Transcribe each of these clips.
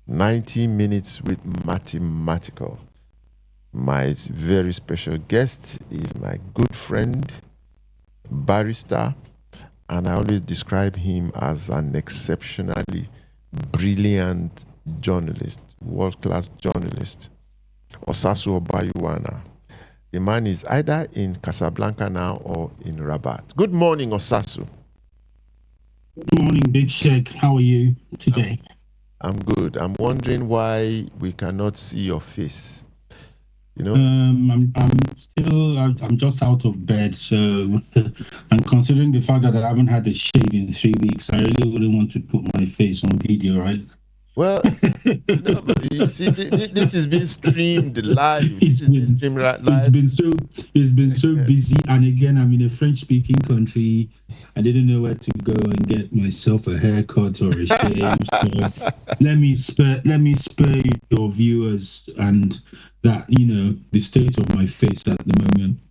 90 minutes with mathematical. My very special guest is my good friend, barrister, and I always describe him as an exceptionally brilliant journalist, world-class journalist, Osasu Obayiuwana. The man is either in Casablanca now or in Rabat. Good morning, Osasu. Good morning, Big Sheikh. How are you today? I'm good. I'm wondering why we cannot see your face. You know? I'm just out of bed, so and considering the fact that I haven't had a shave in 3 weeks, I really wouldn't want to put my face on video, right? Well, no, but you see, this is being streamed live. It's been so busy, and again, I'm in a French-speaking country. I didn't know where to go and get myself a haircut or a shave. So let me spare your viewers and that the state of my face at the moment.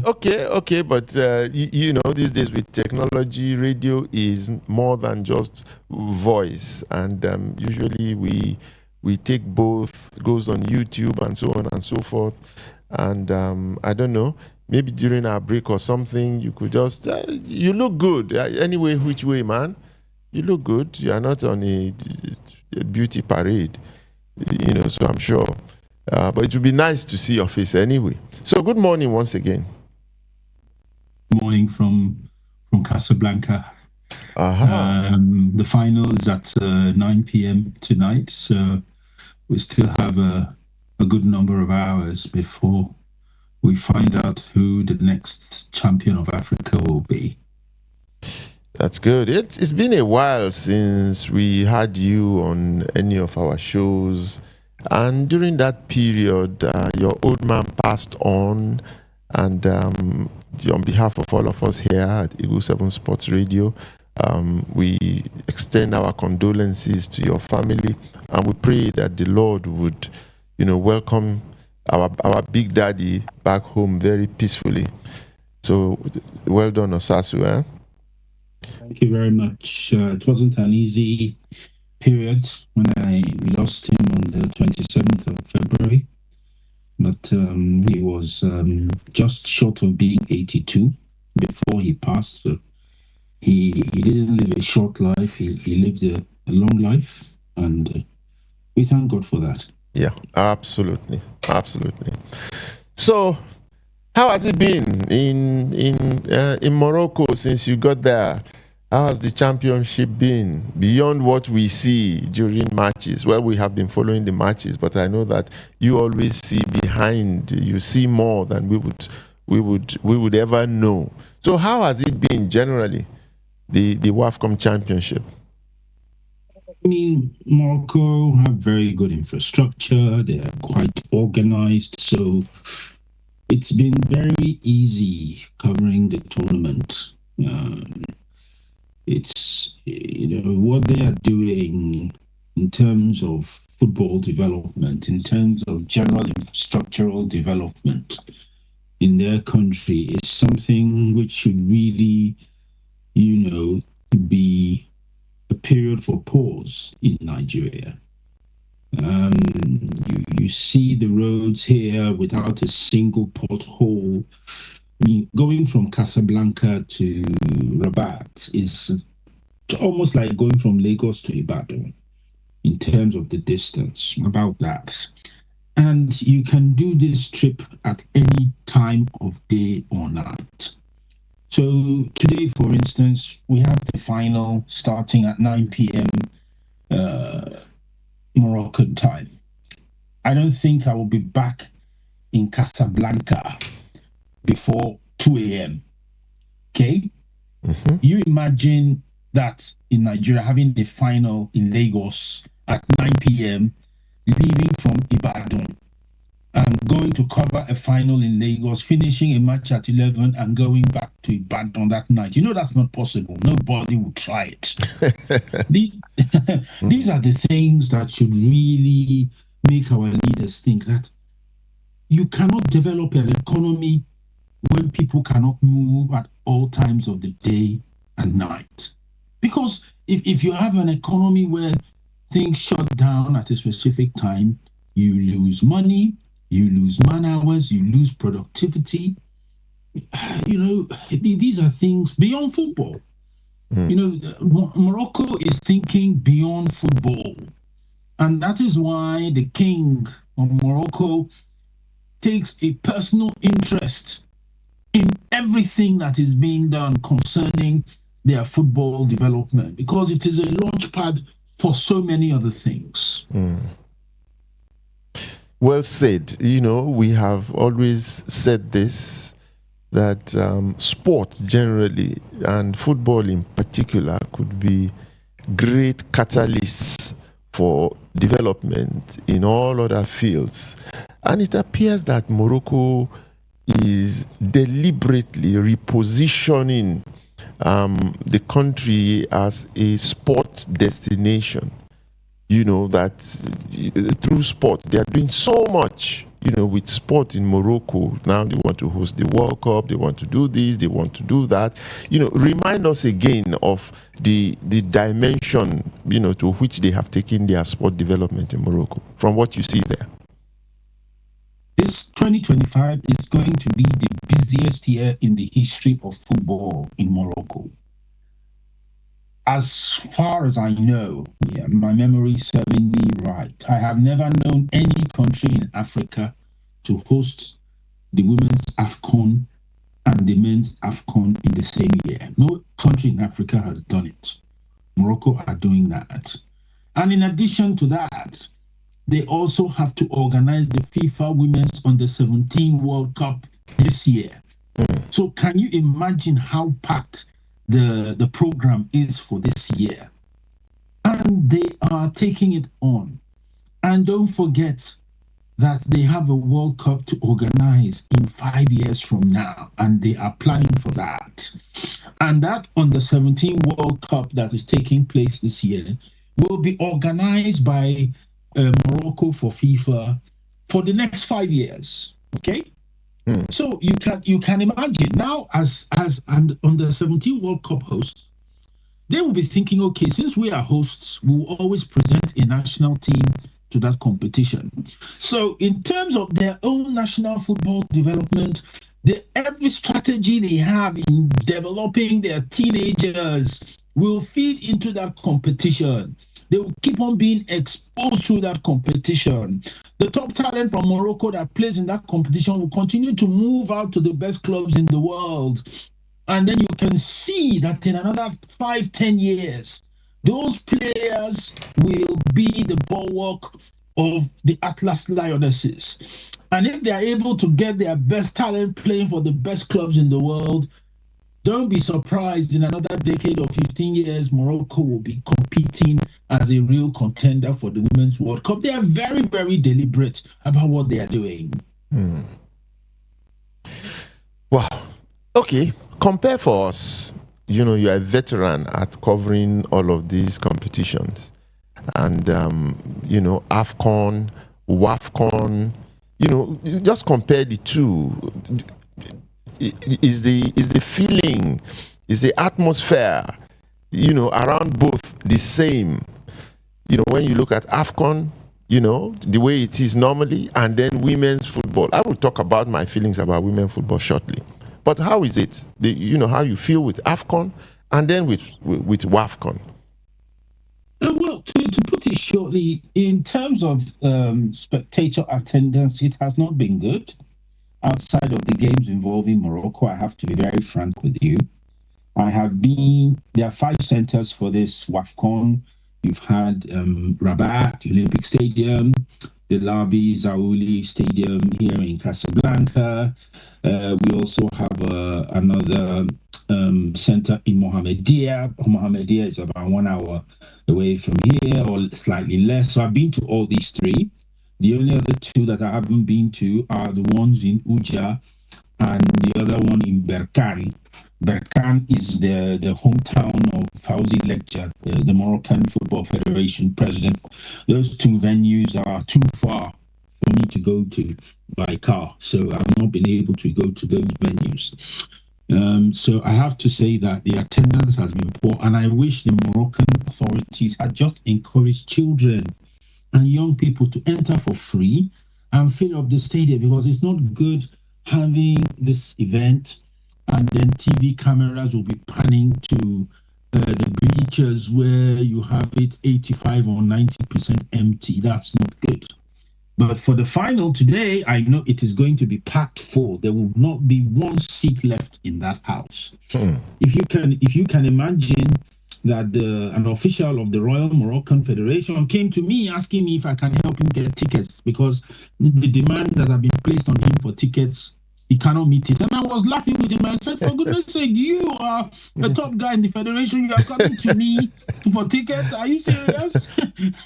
Okay, but these days with technology, radio is more than just voice, and usually we take both, goes on YouTube and so on and so forth. And I don't know, maybe during our break or something, you could just you look good anyway, which way, man. You look good. You are not on a beauty parade, so I'm sure. But it would be nice to see your face anyway. So good morning once again. Morning from Casablanca. The final is at 9 p.m. tonight, so we still have a good number of hours before we find out who the next champion of Africa will be. That's good. It's been a while since we had you on any of our shows. And during that period, your old man passed on, and on behalf of all of us here at Eagle 7 Sports Radio, we extend our condolences to your family, and we pray that the Lord would, welcome our big daddy back home very peacefully. So, well done, Osasu. Thank you very much. It wasn't an easy period when we lost him on the 27th of February, but he was just short of being 82 before he passed. So he didn't live a short life. He lived a long life, and we thank God for that. Yeah, absolutely. So, how has it been in Morocco since you got there? How has the championship been beyond what we see during matches? Well, we have been following the matches, but I know that you always see behind. You see more than we would ever know. So, how has it been generally, the WAFCON championship? I mean, Morocco have very good infrastructure. They are quite organized, so it's been very easy covering the tournament. It's what they are doing in terms of football development, in terms of general infrastructural development in their country is something which should really, be a period for pause in Nigeria. You see the roads here without a single pothole. I mean, going from Casablanca to Rabat is almost like going from Lagos to Ibadan in terms of the distance, about that. And you can do this trip at any time of day or night. So today, for instance, we have the final starting at 9 p.m. Moroccan time. I don't think I will be back in Casablanca before 2 a.m. Okay? Mm-hmm. You imagine that in Nigeria, having a final in Lagos at 9 p.m., leaving from Ibadan, and going to cover a final in Lagos, finishing a match at 11 and going back to Ibadan that night. That's not possible. Nobody would try it. These are the things that should really make our leaders think that you cannot develop an economy when people cannot move at all times of the day and night. Because if you have an economy where things shut down at a specific time, you lose money, you lose man hours, you lose productivity. These are things beyond football. Morocco is thinking beyond football. And that is why the king of Morocco takes a personal interest in everything that is being done concerning their football development, because it is a launch pad for so many other things. Well said. We have always said this, that sport generally and football in particular could be great catalysts for development in all other fields. And it appears that Morocco is deliberately repositioning the country as a sport destination. That through sport, they are doing so much, with sport in Morocco. Now they want to host the World Cup, they want to do this, they want to do that. Remind us again of the dimension, to which they have taken their sport development in Morocco, from what you see there. This 2025 is going to be the busiest year in the history of football in Morocco. As far as I know, my memory is serving me right, I have never known any country in Africa to host the women's AFCON and the men's AFCON in the same year. No country in Africa has done it. Morocco are doing that. And in addition to that, they also have to organize the FIFA Women's Under-17 World Cup this year. So can you imagine how packed the program is for this year? And they are taking it on. And don't forget that they have a World Cup to organize in 5 years from now, and they are planning for that. And that Under-17 World Cup that is taking place this year will be organized by Morocco for FIFA for the next 5 years. Okay. So you can imagine now, as an Under-17 World Cup host, they will be thinking, okay, since we are hosts, we will always present a national team to that competition. So in terms of their own national football development, every strategy they have in developing their teenagers will feed into that competition. They will keep on being exposed to that competition. The top talent from Morocco that plays in that competition will continue to move out to the best clubs in the world. And then you can see that in another 5-10 years, those players will be the bulwark of the Atlas Lionesses. And if they are able to get their best talent playing for the best clubs in the world, don't be surprised in another decade or 15 years, Morocco will be competing as a real contender for the Women's World Cup. They are very, very deliberate about what they are doing. Wow. Okay. Compare for us. You're a veteran at covering all of these competitions. And, AFCON, WAFCON, just compare the two. Is the feeling, is the atmosphere, around both the same? When you look at AFCON, the way it is normally, and then women's football. I will talk about my feelings about women's football shortly. But how is it? How you feel with AFCON and then with WAFCON? Well, to put it shortly, in terms of spectator attendance, it has not been good. Outside of the games involving Morocco, I have to be very frank with you. There are 5 centers for this WAFCON. You've had Rabat, Olympic Stadium, the Labi Zaouli Stadium here in Casablanca. We also have another center in Mohammedia. Mohammedia is about 1 hour away from here, or slightly less. So I've been to all these 3. The only other 2 that I haven't been to are the ones in Uja and the other one in Berkane. Berkane is the hometown of Fawzi Lekja, the Moroccan Football Federation president. Those 2 venues are too far for me to go to by car, so I've not been able to go to those venues. So I have to say that the attendance has been poor, and I wish the Moroccan authorities had just encouraged children and young people to enter for free and fill up the stadium, because it's not good having this event and then TV cameras will be panning to the bleachers where you have it 85 or 90% empty. That's not good. But for the final today, I know it is going to be packed full. There will not be one seat left in that house. If you can imagine that an official of the Royal Moroccan Federation came to me asking me if I can help him get tickets, because the demand that have been placed on him for tickets, he cannot meet it. And I was laughing with him. I said, for goodness sake, you are the top guy in the federation. You are coming to me for tickets. Are you serious?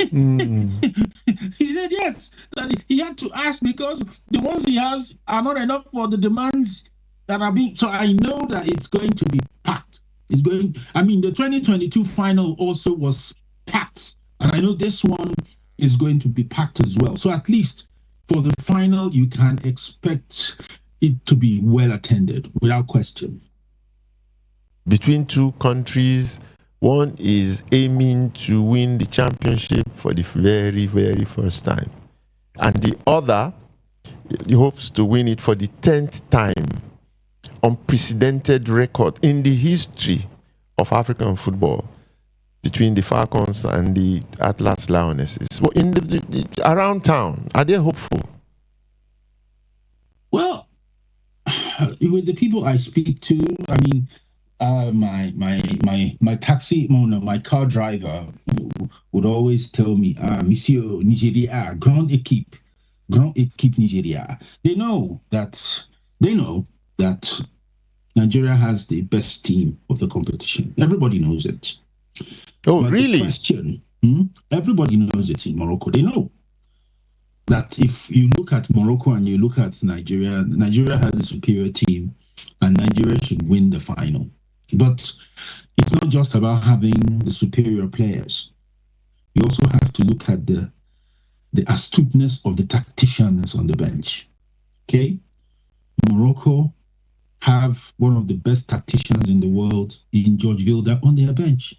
He said yes. That he had to ask because the ones he has are not enough for the demands that are being. So I know that it's going to be packed. It's going. I mean, the 2022 final also was packed, and I know this one is going to be packed as well. So at least for the final, you can expect it to be well attended without question. Between two countries, one is aiming to win the championship for the very, very first time, and the other hopes to win it for the 10th time. Unprecedented record in the history of African football between the Falcons and the Atlas Lionesses. Well, around town, are they hopeful? Well, with the people I speak to, I mean, my taxi, my car driver would always tell me, Monsieur Nigeria, grande équipe Nigeria. They know that Nigeria has the best team of the competition. Everybody knows it. Oh, But really? the question, everybody knows it in Morocco. They know that if you look at Morocco and you look at Nigeria, Nigeria has a superior team and Nigeria should win the final. But it's not just about having the superior players. You also have to look at the astuteness of the tacticians on the bench. Okay? Morocco have one of the best tacticians in the world in George Vilda on their bench.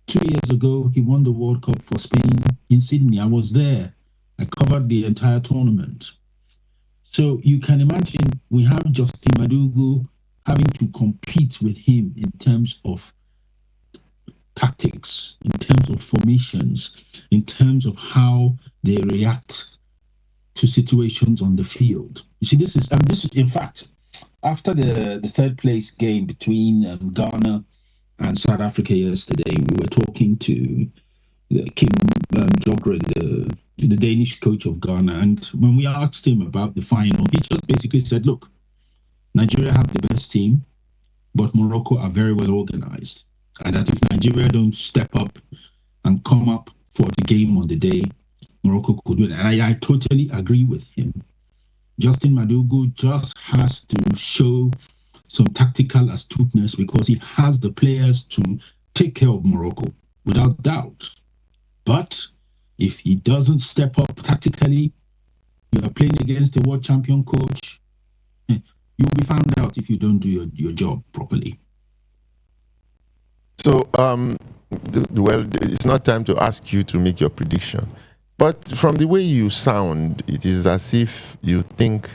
2 years ago, he won the World Cup for Spain in Sydney. I was there. I covered the entire tournament. So you can imagine we have Justin Madugu having to compete with him in terms of tactics, in terms of formations, in terms of how they react to situations on the field. You see, this is in fact, after the third place game between Ghana and South Africa yesterday, we were talking to Kim Jogren, the Danish coach of Ghana, and when we asked him about the final, he just basically said, look, Nigeria have the best team, but Morocco are very well organized. And that if Nigeria don't step up and come up for the game on the day, Morocco could win. And I totally agree with him. Justin Madugu just has to show some tactical astuteness because he has the players to take care of Morocco, without doubt. But if he doesn't step up tactically, you are playing against a world champion coach, you'll be found out if you don't do your job properly. So, well, it's not time to ask you to make your prediction. But from the way you sound, it is as if you think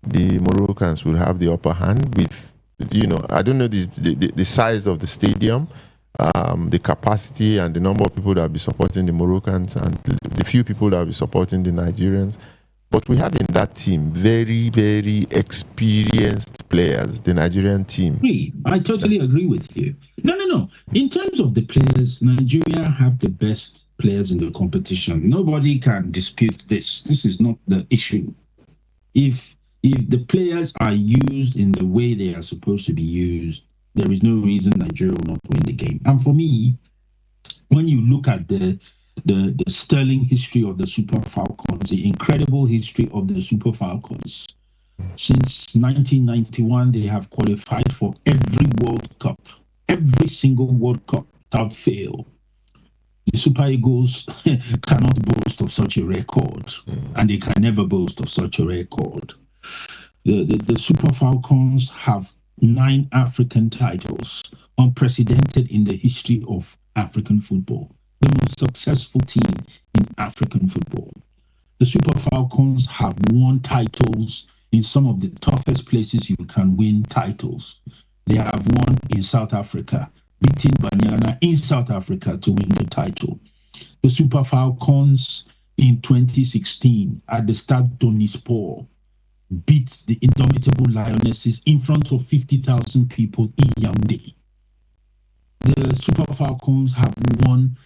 the Moroccans will have the upper hand with, I don't know the size of the stadium, the capacity and the number of people that will be supporting the Moroccans and the few people that will be supporting the Nigerians. But we have in that team very, very experienced players, the Nigerian team. I totally agree with you. No. In terms of the players, Nigeria have the best players in the competition. Nobody can dispute this. This is not the issue. If the players are used in the way they are supposed to be used, there is no reason Nigeria will not win the game. And for me, when you look at the sterling history of the Super Falcons, the incredible history of the Super Falcons, since 1991, they have qualified for every World Cup, every single World Cup without fail. The Super Eagles cannot boast of such a record, and they can never boast of such a record. The Super Falcons have 9 African titles, unprecedented in the history of African football, the most successful team in African football. The Super Falcons have won titles in some of the toughest places you can win titles. They have won in South Africa, beating Banyana in South Africa to win the title. The Super Falcons in 2016 at the Stade Donispor beat the indomitable Lionesses in front of 50,000 people in Yaoundé. The Super Falcons have won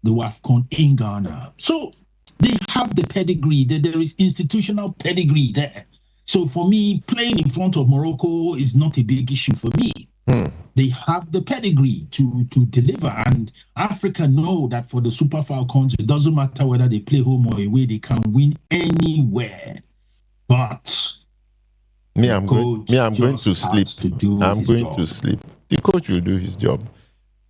the WAFCON in Ghana. So they have the pedigree. There is institutional pedigree there. So for me, playing in front of Morocco is not a big issue for me. They have the pedigree to deliver, and Africa know that for the Super Falcons, it doesn't matter whether they play home or away, they can win anywhere. But I'm going to sleep. I'm going to sleep. The coach will do his job.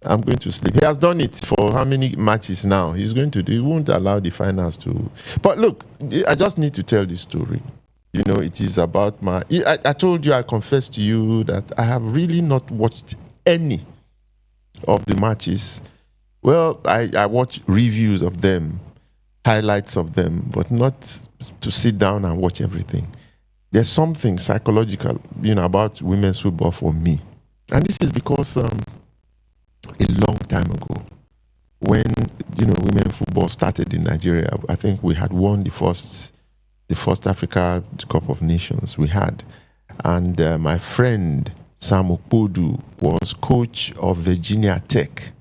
I'm going to sleep. He has done it for how many matches now? He's going to do. He won't allow the finals to. But look, I just need to tell this story. You know, it is about my. I told you, I confessed to you that I have really not watched any of the matches. Well, I watch reviews of them, highlights of them, but not to sit down and watch everything. There's something psychological, about women's football for me. And this is because a long time ago, when, women football started in Nigeria, I think we had won the first Africa Cup of Nations we had. And my friend, Sam Okpodu, was coach of Virginia Tech,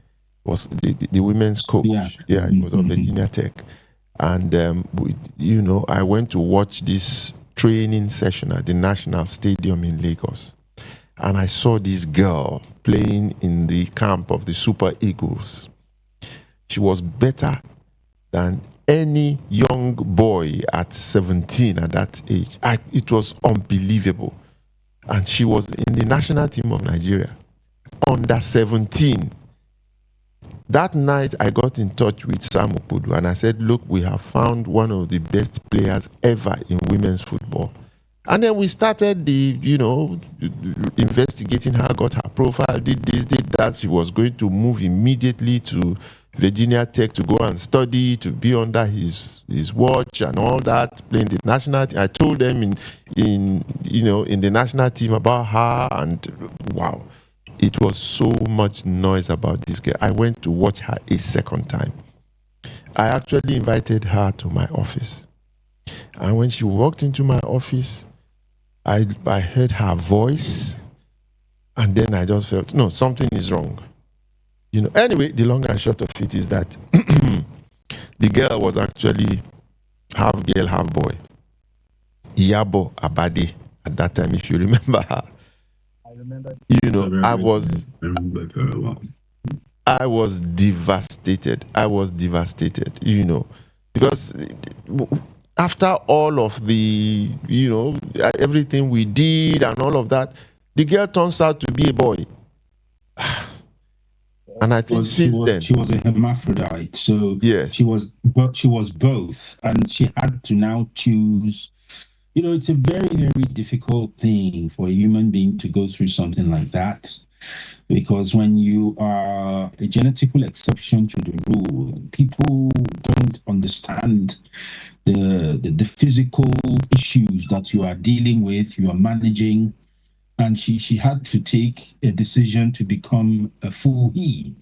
was the women's coach. Yeah, he was of Virginia Tech. And, I went to watch this training session at the National Stadium in Lagos. And I saw this girl playing in the camp of the Super Eagles. She was better than any young boy at 17 at that age. It was unbelievable. And she was in the national team of Nigeria, under 17. That night, I got in touch with Sam Okpodu and I said, look, we have found one of the best players ever in women's football. And then we started investigating her, got her profile, did this, did that. She was going to move immediately to Virginia Tech to go and study, to be under his watch and all that, playing the national team. I told them in the national team about her, and wow, it was so much noise about this girl. I went to watch her a second time. I actually invited her to my office. And when she walked into my office, I heard her voice, and then I just felt, no, something is wrong. Anyway, the long and short of it is that the girl was actually half girl, half boy. Iyabo Abade at that time, if you remember her. I remember. I remember very well. I was devastated. Because after all of the, everything we did and all of that, the girl turns out to be a boy. And I think she was a hermaphrodite. So yes, she was both, and she had to now choose. It's a very, very difficult thing for a human being to go through something like that, because when you are a genetical exception to the rule, people don't understand the physical issues that you are dealing with, you are managing. And she had to take a decision to become a full he.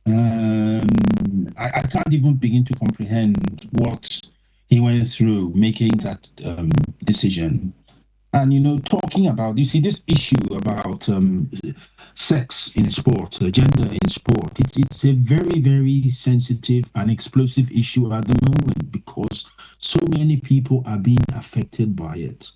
I can't even begin to comprehend what he went through making that decision. And talking about, this issue about sex in sport, gender in sport, it's a very, very sensitive and explosive issue at the moment, because so many people are being affected by it.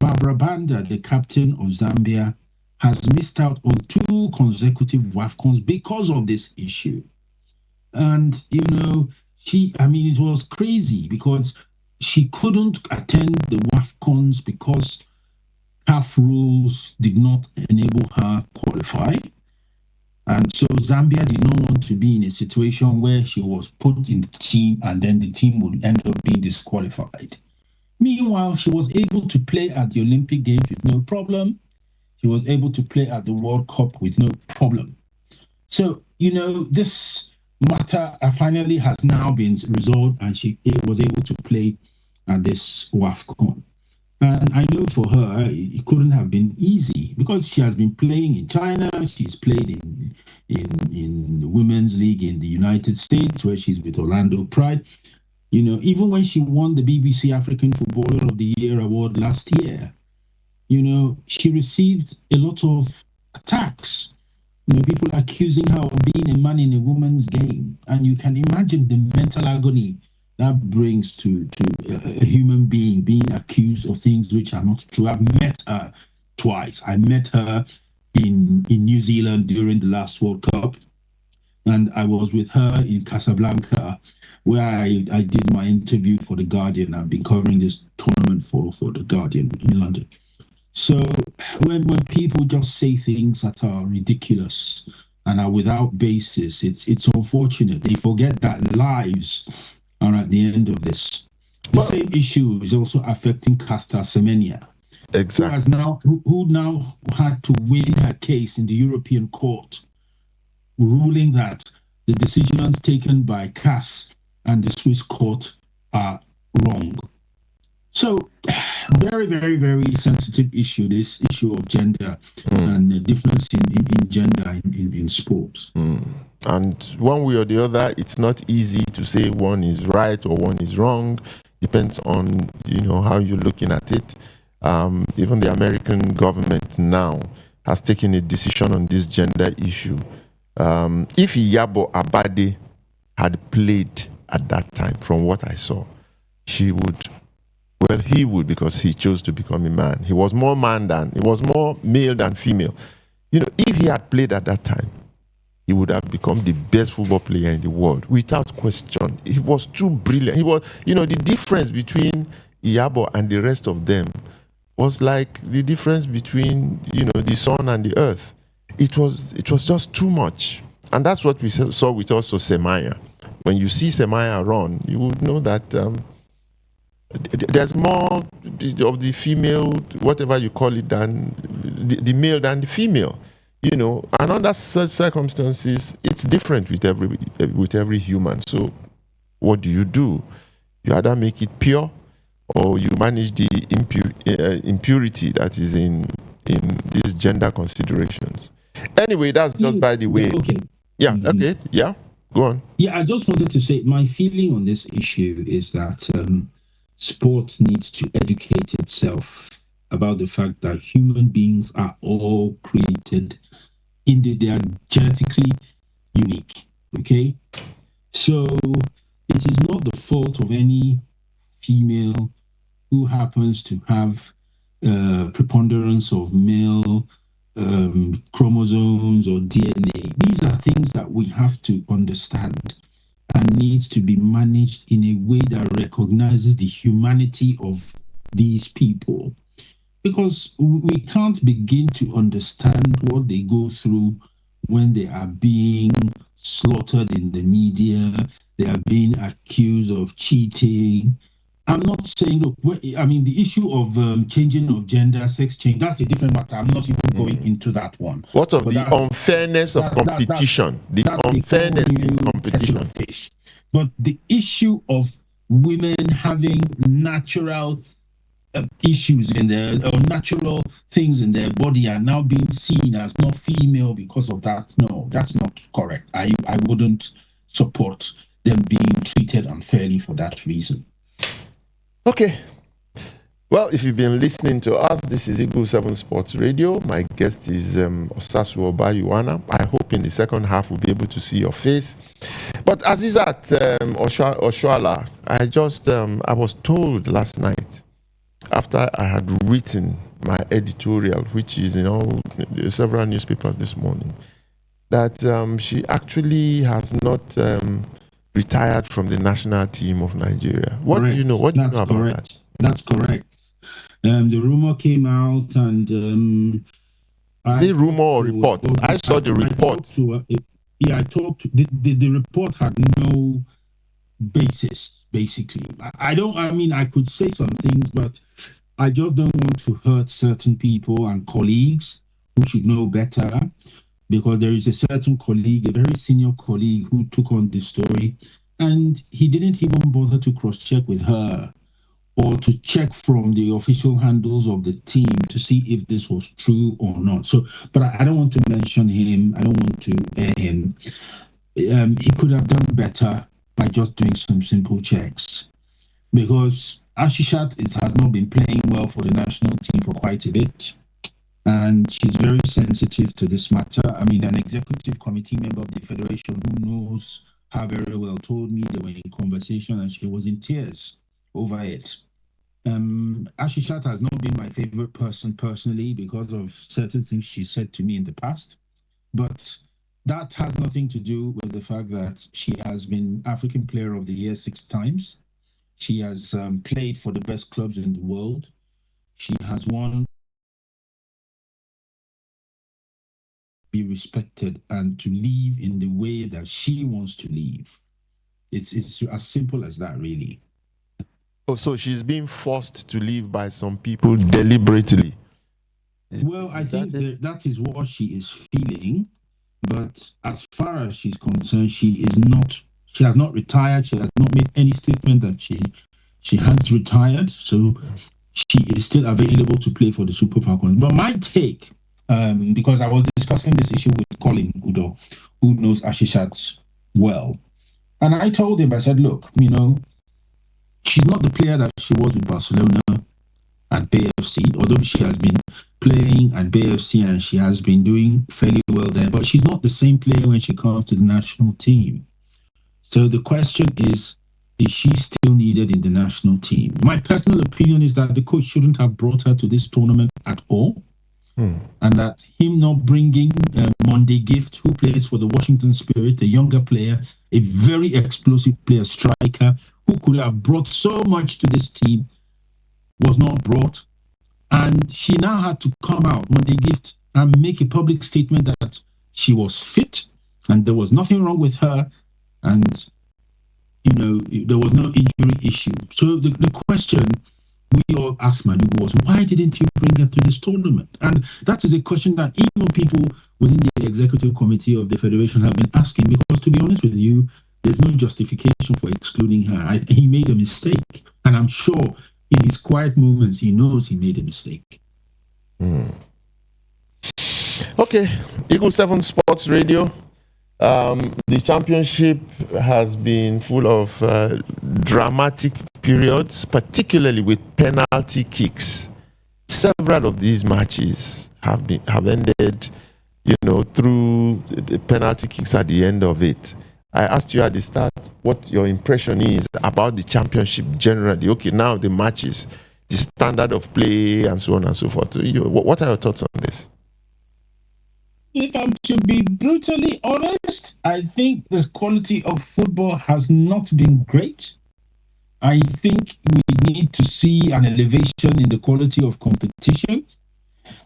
Barbara Banda, the captain of Zambia, has missed out on 2 consecutive WAFCONs because of this issue. And, it was crazy because she couldn't attend the WAFCONs because CAF rules did not enable her qualify. And so Zambia did not want to be in a situation where she was put in the team and then the team would end up being disqualified. Meanwhile, she was able to play at the Olympic Games with no problem. She was able to play at the World Cup with no problem. So, this matter finally has now been resolved, and she was able to play at this WAFCON. And I know for her, it couldn't have been easy because she has been playing in China. She's played in the Women's League in the United States, where she's with Orlando Pride. Even when she won the BBC African Footballer of the Year award last year, she received a lot of attacks. People accusing her of being a man in a woman's game. And you can imagine the mental agony that brings to a human being accused of things which are not true. I've met her twice. I met her in New Zealand during the last World Cup, and I was with her in Casablanca, where I did my interview for The Guardian. I've been covering this tournament for The Guardian in London. So when people just say things that are ridiculous and are without basis, it's unfortunate. They forget that lives are at the end of this. The same issue is also affecting Caster Semenya, exactly, who now had to win her case in the European Court, ruling that the decisions taken by CAS and the Swiss court are wrong. So, very, very, very sensitive issue, this issue of gender and the difference in gender in sports. And one way or the other, it's not easy to say one is right or one is wrong. Depends on, how you're looking at it. Even the American government now has taken a decision on this gender issue. If Iyabo Abade had played at that time, from what I saw, he would, because he chose to become a man. He was more male than female. If he had played at that time, he would have become the best football player in the world, without question. He was too brilliant. He was, the difference between Iyabo and the rest of them was like the difference between, the sun and the earth. It was just too much. And that's what we saw with also Semenya. When you see Semenya run, you would know that there's more of the female, whatever you call it, than the male than the female. And under such circumstances, it's different with every human. So what do? You either make it pure, or you manage the impurity that is in these gender considerations. Anyway, that's just by the way. Okay. Yeah, okay, yeah, go on. Yeah, I just wanted to say my feeling on this issue is that sport needs to educate itself about the fact that human beings are all created they are genetically unique. Okay, so it is not the fault of any female who happens to have preponderance of male chromosomes or DNA. These are things that we have to understand and needs to be managed in a way that recognizes the humanity of these people. Because we can't begin to understand what they go through when they are being slaughtered in the media, they are being accused of cheating. I'm not saying, look, the issue of changing of gender, sex change, that's a different matter. I'm not even going into that one. What of the unfairness of competition? The unfairness in competition. But the issue of women having natural issues in or natural things in their body are now being seen as not female because of that. No, that's not correct. I wouldn't support them being treated unfairly for that reason. Okay. Well, if you've been listening to us, this is Eagle 7 Sports Radio. My guest is Osasu Obayiuwana. I hope in the second half we'll be able to see your face. But Azizat Oshoala, I was told last night, after I had written my editorial, which is in several newspapers this morning, that she actually has not retired from the national team of Nigeria. What do you know? What do you know about that? That's correct. The rumor came out, and is it rumor or report? I saw the report. I talked to the report had no basis, basically. I could say some things, but I just don't want to hurt certain people and colleagues who should know better, because there is a certain colleague, a very senior colleague, who took on this story, and he didn't even bother to cross-check with her or to check from the official handles of the team to see if this was true or not. So, but I don't want to mention him. I don't want to air him. He could have done better by just doing some simple checks, because Ashishat has not been playing well for the national team for quite a bit, and she's very sensitive to this matter. I mean, an executive committee member of the federation who knows her very well told me they were in conversation and she was in tears over it. Ashishat has not been my favorite person personally because of certain things she said to me in the past, but that has nothing to do with the fact that she has been African Player of the Year 6 times. She has played for the best clubs in the world. She has won, be respected, and to live in the way that she wants to live. It's as simple as that, really. Oh, so she's being forced to live by some people deliberately. Well, I think that is what she is feeling. But as far as she's concerned, she has not retired. She has not made any statement that she has retired. So she is still available to play for the Super Falcons. But my take, because I was discussing this issue with Colin Udo, who knows Ashishat well. And I told him, I said, look, she's not the player that she was with Barcelona at BFC, although she has been playing at BFC and she has been doing fairly well there, but she's not the same player when she comes to the national team. So the question is she still needed in the national team? My personal opinion is that the coach shouldn't have brought her to this tournament at all. And that him not bringing Monday Gift, who plays for the Washington Spirit, a younger player, a very explosive player, striker, who could have brought so much to this team, was not brought. And she now had to come out, Monday Gift, and make a public statement that she was fit and there was nothing wrong with her, and there was no injury issue. So the question we all asked Madugu was, why didn't you bring her to this tournament? And that is a question that even people within the executive committee of the federation have been asking, because to be honest with you, there's no justification for excluding her. He made a mistake, and I'm sure in his quiet moments he knows he made a mistake. Okay, Eagle 7 Sports Radio. The championship has been full of dramatic periods, particularly with penalty kicks. Several of these matches have ended, through the penalty kicks at the end of it. I asked you at the start what your impression is about the championship generally. Okay, now the matches, the standard of play, and so on and so forth. What are your thoughts on this? If I'm to be brutally honest, I think the quality of football has not been great. I think we need to see an elevation in the quality of competition.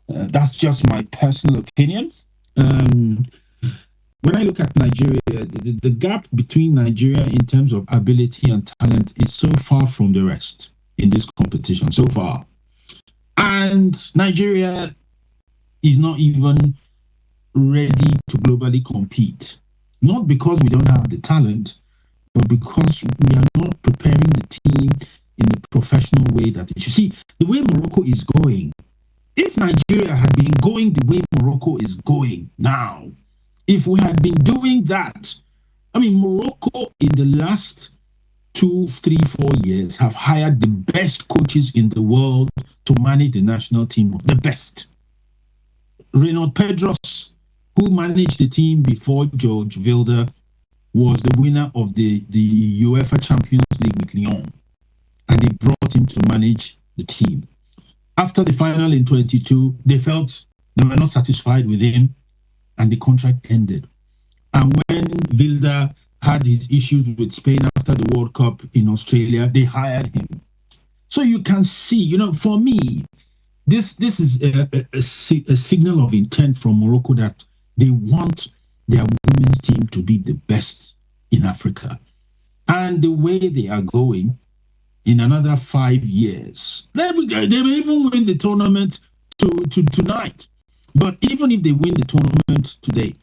That's just my personal opinion. When I look at Nigeria, the gap between Nigeria in terms of ability and talent is so far from the rest in this competition, so far. And Nigeria is not even ready to globally compete. Not because we don't have the talent, but because we are not preparing the team in a professional way that it should. See, the way Morocco is going, if Nigeria had been going the way Morocco is going now, if we had been doing that, I mean, Morocco in the last 2, 3, 4 years have hired the best coaches in the world to manage the national team, the best. Reynald Pedros, who managed the team before George Wilder, was the winner of the UEFA Champions League with Lyon, and they brought him to manage the team. After the final in 22, they felt they were not satisfied with him, and the contract ended. And when Wilder had his issues with Spain after the World Cup in Australia, they hired him. So you can see, for me, this is a signal of intent from Morocco that they want their women's team to be the best in Africa. And the way they are going, in another 5 years, they may even win the tournament tonight. But even if they win the tournament today,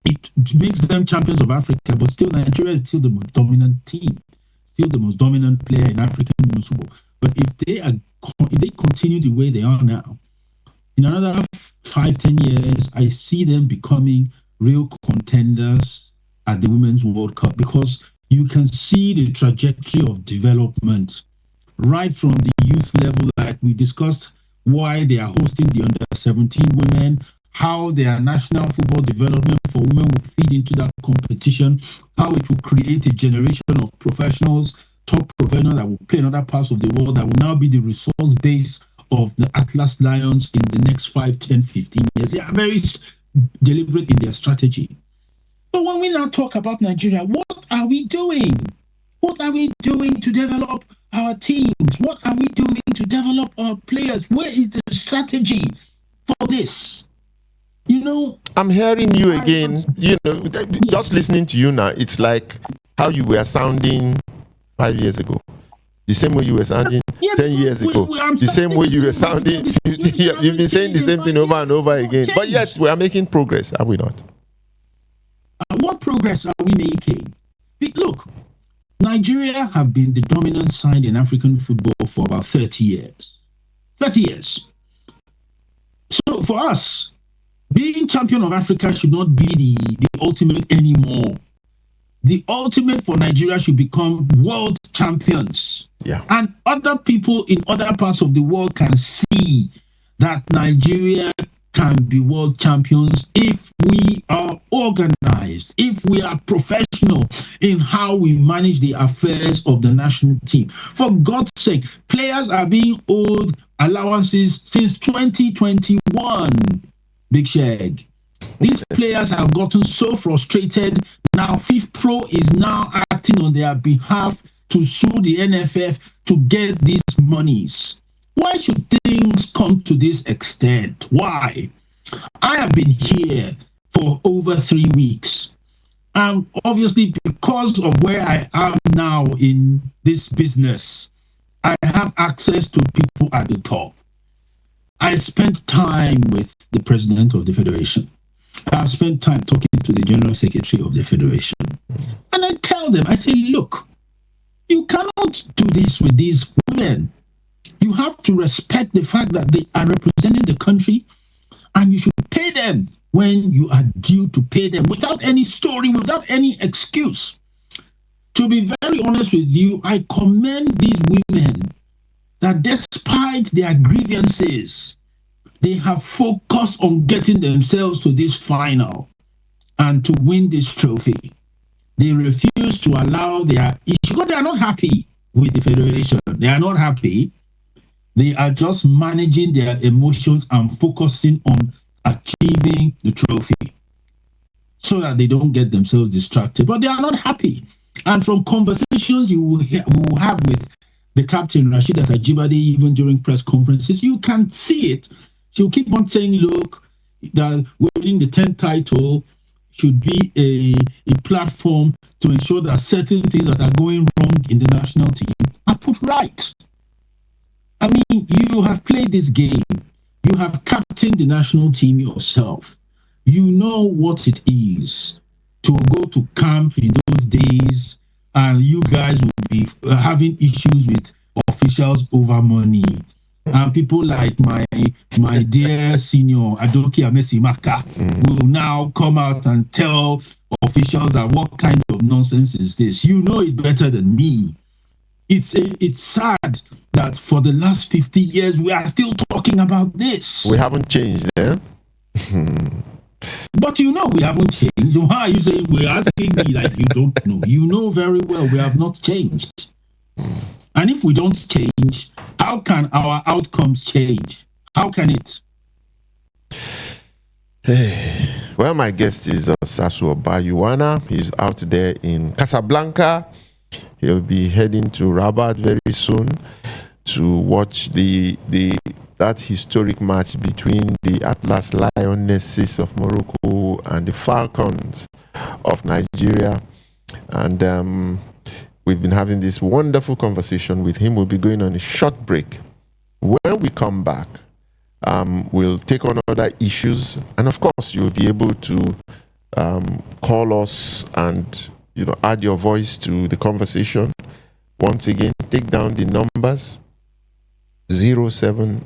it makes them champions of Africa. But still, Nigeria is still the most dominant team, still the most dominant player in African women's football. But if they continue the way they are now, in another 5-10 years, I see them becoming real contenders at the Women's World Cup, because you can see the trajectory of development right from the youth level, like we discussed, why they are hosting the under-17 women, how their national football development for women will feed into that competition, how it will create a generation of professionals, top professionals that will play in other parts of the world, that will now be the resource base of the Atlas Lions in the next 5, 10, 15 years. They are very deliberate in their strategy. But when we now talk about Nigeria, what are we doing? What are we doing to develop our teams? What are we doing to develop our players? Where is the strategy for this? You know, I'm hearing you again. Just listening to you now, it's like how you were sounding 5 years ago. The same way you were sounding 10 years ago. The same way you were sounding. You've been saying the same thing over and over again. But yet, we are making progress, are we not? What progress are we making? Look, Nigeria have been the dominant side in African football for about 30 years. 30 years. So for us, being champion of Africa should not be the ultimate anymore. The ultimate for Nigeria should become world champions. Yeah. And other people in other parts of the world can see that Nigeria can be world champions if we are organized, if we are professional in how we manage the affairs of the national team. For God's sake, players are being owed allowances since 2021, Big Shag. These players have gotten so frustrated. Now FIFPro is now acting on their behalf to sue the NFF to get these monies. Why should things come to this extent? Why? I have been here for over 3 weeks. And obviously, because of where I am now in this business, I have access to people at the top. I spent time with the president of the federation. I've spent time talking to the general secretary of the federation. And I tell them, I say, look, you cannot do this with these women. You have to respect the fact that they are representing the country, and you should pay them when you are due to pay them, without any story, without any excuse. To be very honest with you, I commend these women that despite their grievances, they have focused on getting themselves to this final and to win this trophy. They refuse to allow their issue, but they are not happy with the federation. They are not happy. They are just managing their emotions and focusing on achieving the trophy so that they don't get themselves distracted. But they are not happy. And from conversations you will have with the captain, Rashida Tajibade, even during press conferences, you can see it. She'll keep on saying, look, that winning the 10th title should be a platform to ensure that certain things that are going wrong in the national team are put right. I mean, you have played this game. You have captained the national team yourself. You know what it is to go to camp in those days, and you guys will be having issues with officials over money. And people like my dear senior Adoki Amesimaka will now come out and tell officials that what kind of nonsense is this? You know it better than me. It's sad that for the last 50 years we are still talking about this. We haven't changed, eh? But you know we haven't changed. Why are you saying we're asking me like you don't know? You know very well we have not changed. And if we don't change, how can our outcomes change? How can it? Well, my guest is Osasu Obayiuwana. He's out there in Casablanca. He'll be heading to Rabat very soon to watch that historic match between the Atlas Lionesses of Morocco and the Falcons of Nigeria. And we've been having this wonderful conversation with him. We'll be going on a short break. When we come back, We'll take on other issues, and of course, you'll be able to call us and add your voice to the conversation. Once again, take down the numbers: 0700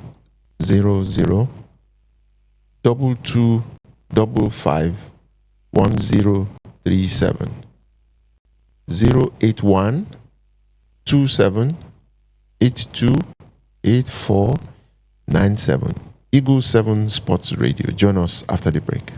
2255 1037, 081 27 82 8497. Eagle 7 Sports Radio. Join us after the break.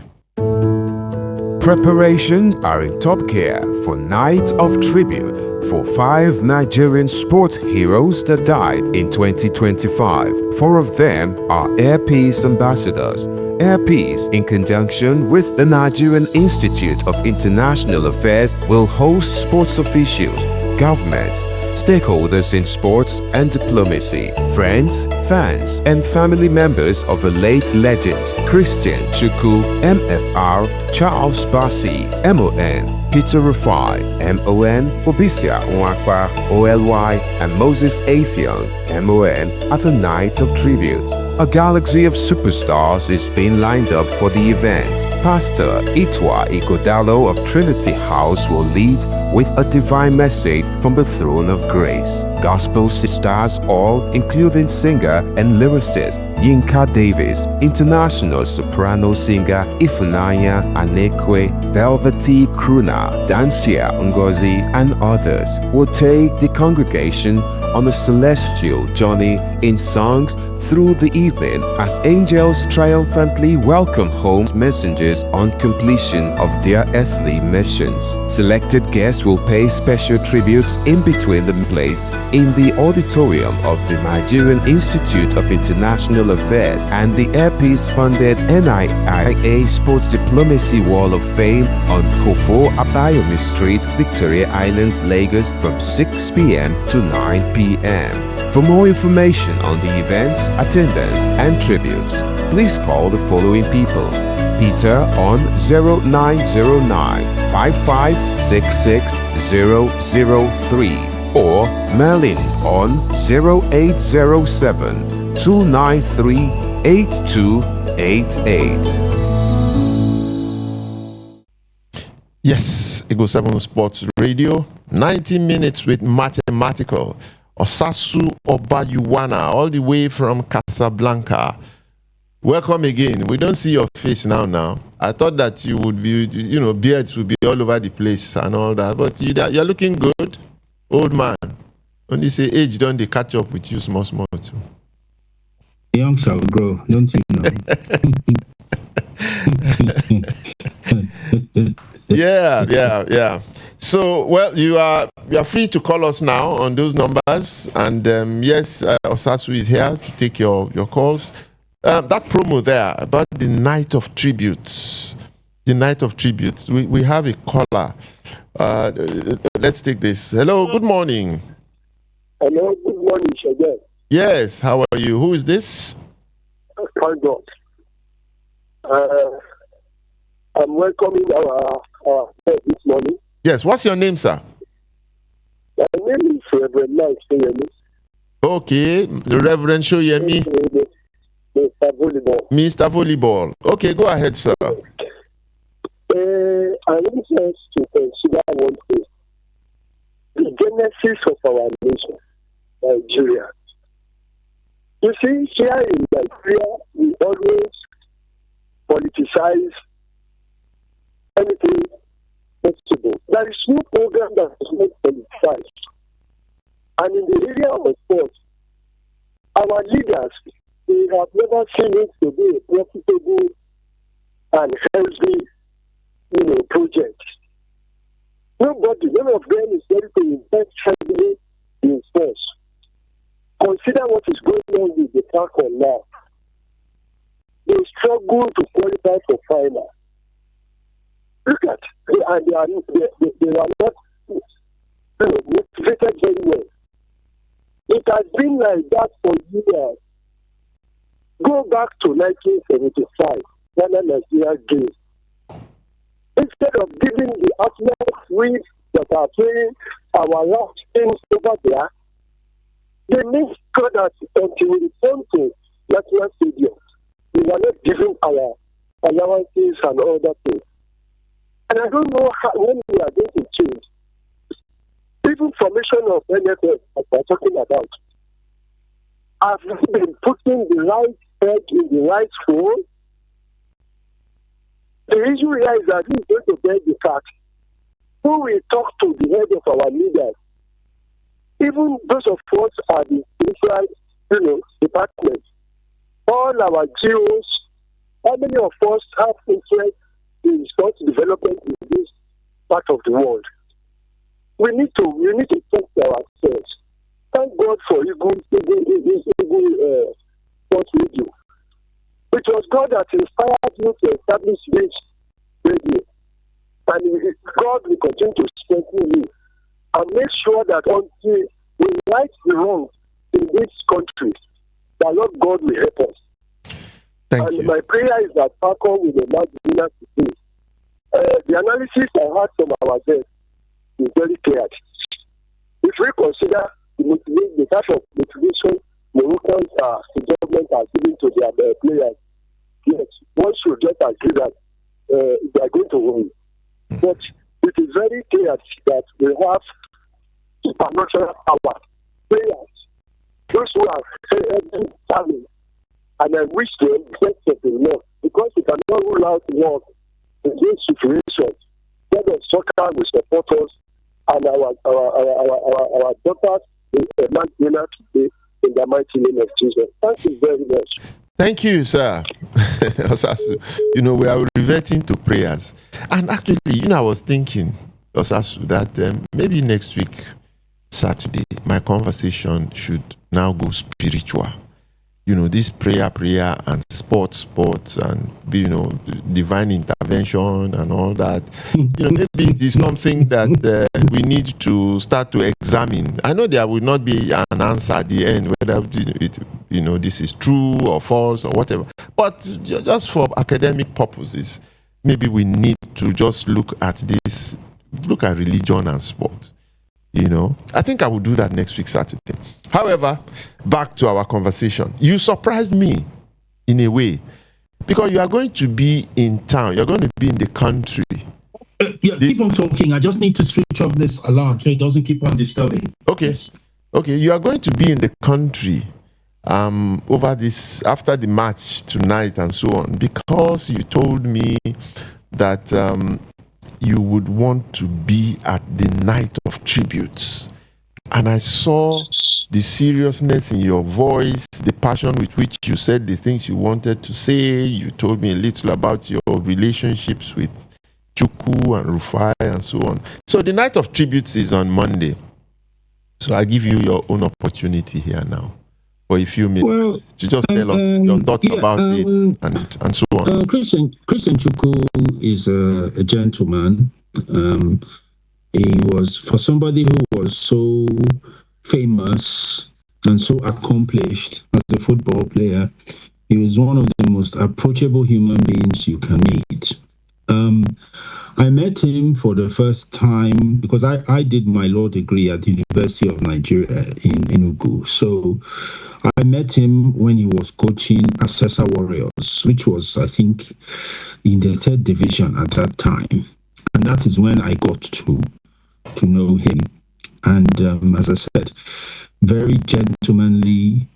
Preparations are in top gear for Night of Tribute for 5 Nigerian sports heroes that died in 2025. 4 of them are Air Peace ambassadors. Air Peace, in conjunction with the Nigerian Institute of International Affairs, will host sports officials, government, stakeholders in sports and diplomacy, friends, fans, and family members of the late legends Christian Chukwu, MFR, Charles Bassi, MON, Peter Rufai, MON, Obisia Nwakpa, OLY, and Moses Afion, MON, at the Night of Tribute. A galaxy of superstars is being lined up for the event. Pastor Itwa Igodalo of Trinity House will lead with a divine message from the throne of grace. Gospel stars all, including singer and lyricist Yinka Davis, international soprano singer Ifunanya Anekwe, Velvety Kruna, Dancia Ngozi, and others, will take the congregation on a celestial journey in songs through the evening as angels triumphantly welcome home messengers on completion of their earthly missions. Selected guests will pay special tributes in between the place in the auditorium of the Nigerian Institute of International Affairs and the Air Peace funded NIIA Sports Diplomacy Wall of Fame on Osasu Obayiuwana Street, Victoria Island, Lagos from 6 p.m. to 9 p.m. For more information on the event, attendance, and tributes, please call the following people: Peter on 0909 5566003 or Merlin on 0807 293 8288. Yes, Eagle 7 Sports Radio, 90 minutes with mathematical. Osasu Obayiuwana, all the way from Casablanca. Welcome again. We don't see your face now. I thought that you would be, beards would be all over the place and all that, but you're looking good, old man. Only say age don't they catch up with you small too. Young shall grow, don't you know? Yeah. So, well, you are free to call us now on those numbers, and yes, Osasu is here to take your calls. That promo there about the Night of Tributes, we have a caller. Let's take this. Hello, good morning. Hello, good morning, Shaggy. Yes, how are you? Who is this? Thank God. I'm welcoming our guest this morning. Yes, what's your name, sir? My name is Reverend Mike Shoyemi. Okay, the Reverend Shoyemi. Mr. Volleyball. Mr. Volleyball. Okay, go ahead, sir. I want us to consider one thing. The genesis of our nation, Nigeria. You see, here in Nigeria, we always politicize anything possible. There is no program that is not politicized. And in the area of sports, our leaders, we have never seen it to be a profitable and healthy, project. Nobody, none of them is ready to invest heavily in sports. Consider what is going on with the tackle now. They struggle to qualify for final. Look at, they are not motivated very well. It has been like that for years. Go back to 1975, Ghana Nigeria Games. Instead of giving the athletes that are playing our last games over there, they make sure that until we return to National Stadium, we were not given our allowances and other things. And I don't know when we are going to change. Even formation of NFS, as we're talking about, have we been putting the right head in the right hole? The issue here is that who is going to bear the fact? Who will talk to the head of our leaders? Even those of us are the spiritual, departments. All our GOs, how many of us have interest in sports development in this part of the world? We need to talk to ourselves. Thank God for Eagle Sports Radio. It was God that inspired you to establish this radio. And God will continue to strengthen you and make sure that until we right the wrong in this country, the Lord God will help us. Thank you. My prayer is that Falcon will emerge winner today. The analysis I had from our guests is very clear. If we consider the type of motivation Moroccans the government are giving to their players, yes, one should just agree that they are going to win. But it is very clear that we have supernatural power. Players, those who are having, and I wish them the best of the Lord, because we cannot rule out war in this situation. God of soccer will support us, and our daughters will emerge winner today in the mighty name of Jesus. Thank you very much. Thank you, sir. Osasu, we are reverting to prayers. And actually, I was thinking, Osasu, that maybe next week, Saturday, my conversation should now go spiritual. This prayer, and sports, and, divine intervention and all that. Maybe it is something that we need to start to examine. I know there will not be an answer at the end, whether this is true or false or whatever. But just for academic purposes, maybe we need to just look at religion and sport. I think I will do that next week, Saturday. However, back to our conversation. You surprised me in a way because you are going to be in town. You're going to be in the country. Keep on talking. I just need to switch off this alarm so it doesn't keep on disturbing. Okay. Yes. Okay. You are going to be in the country over this after the match tonight and so on because you told me that you would want to be at the night of tributes. And I saw the seriousness in your voice, the passion with which you said the things you wanted to say. You told me a little about your relationships with Chukwu and Rufai and so on. So the night of tributes is on Monday. So I give you your own opportunity here now for a few minutes to just tell us your thoughts about it and so on. Christian Chukwu is a gentleman. He was, for somebody who was so famous and so accomplished as a football player, he was one of the most approachable human beings you can meet. I met him for the first time because I did my law degree at the University of Nigeria in Enugu. So I met him when he was coaching Assessor Warriors, which was, I think, in the 3rd division at that time. And that is when I got to know him. And as I said, very gentlemanly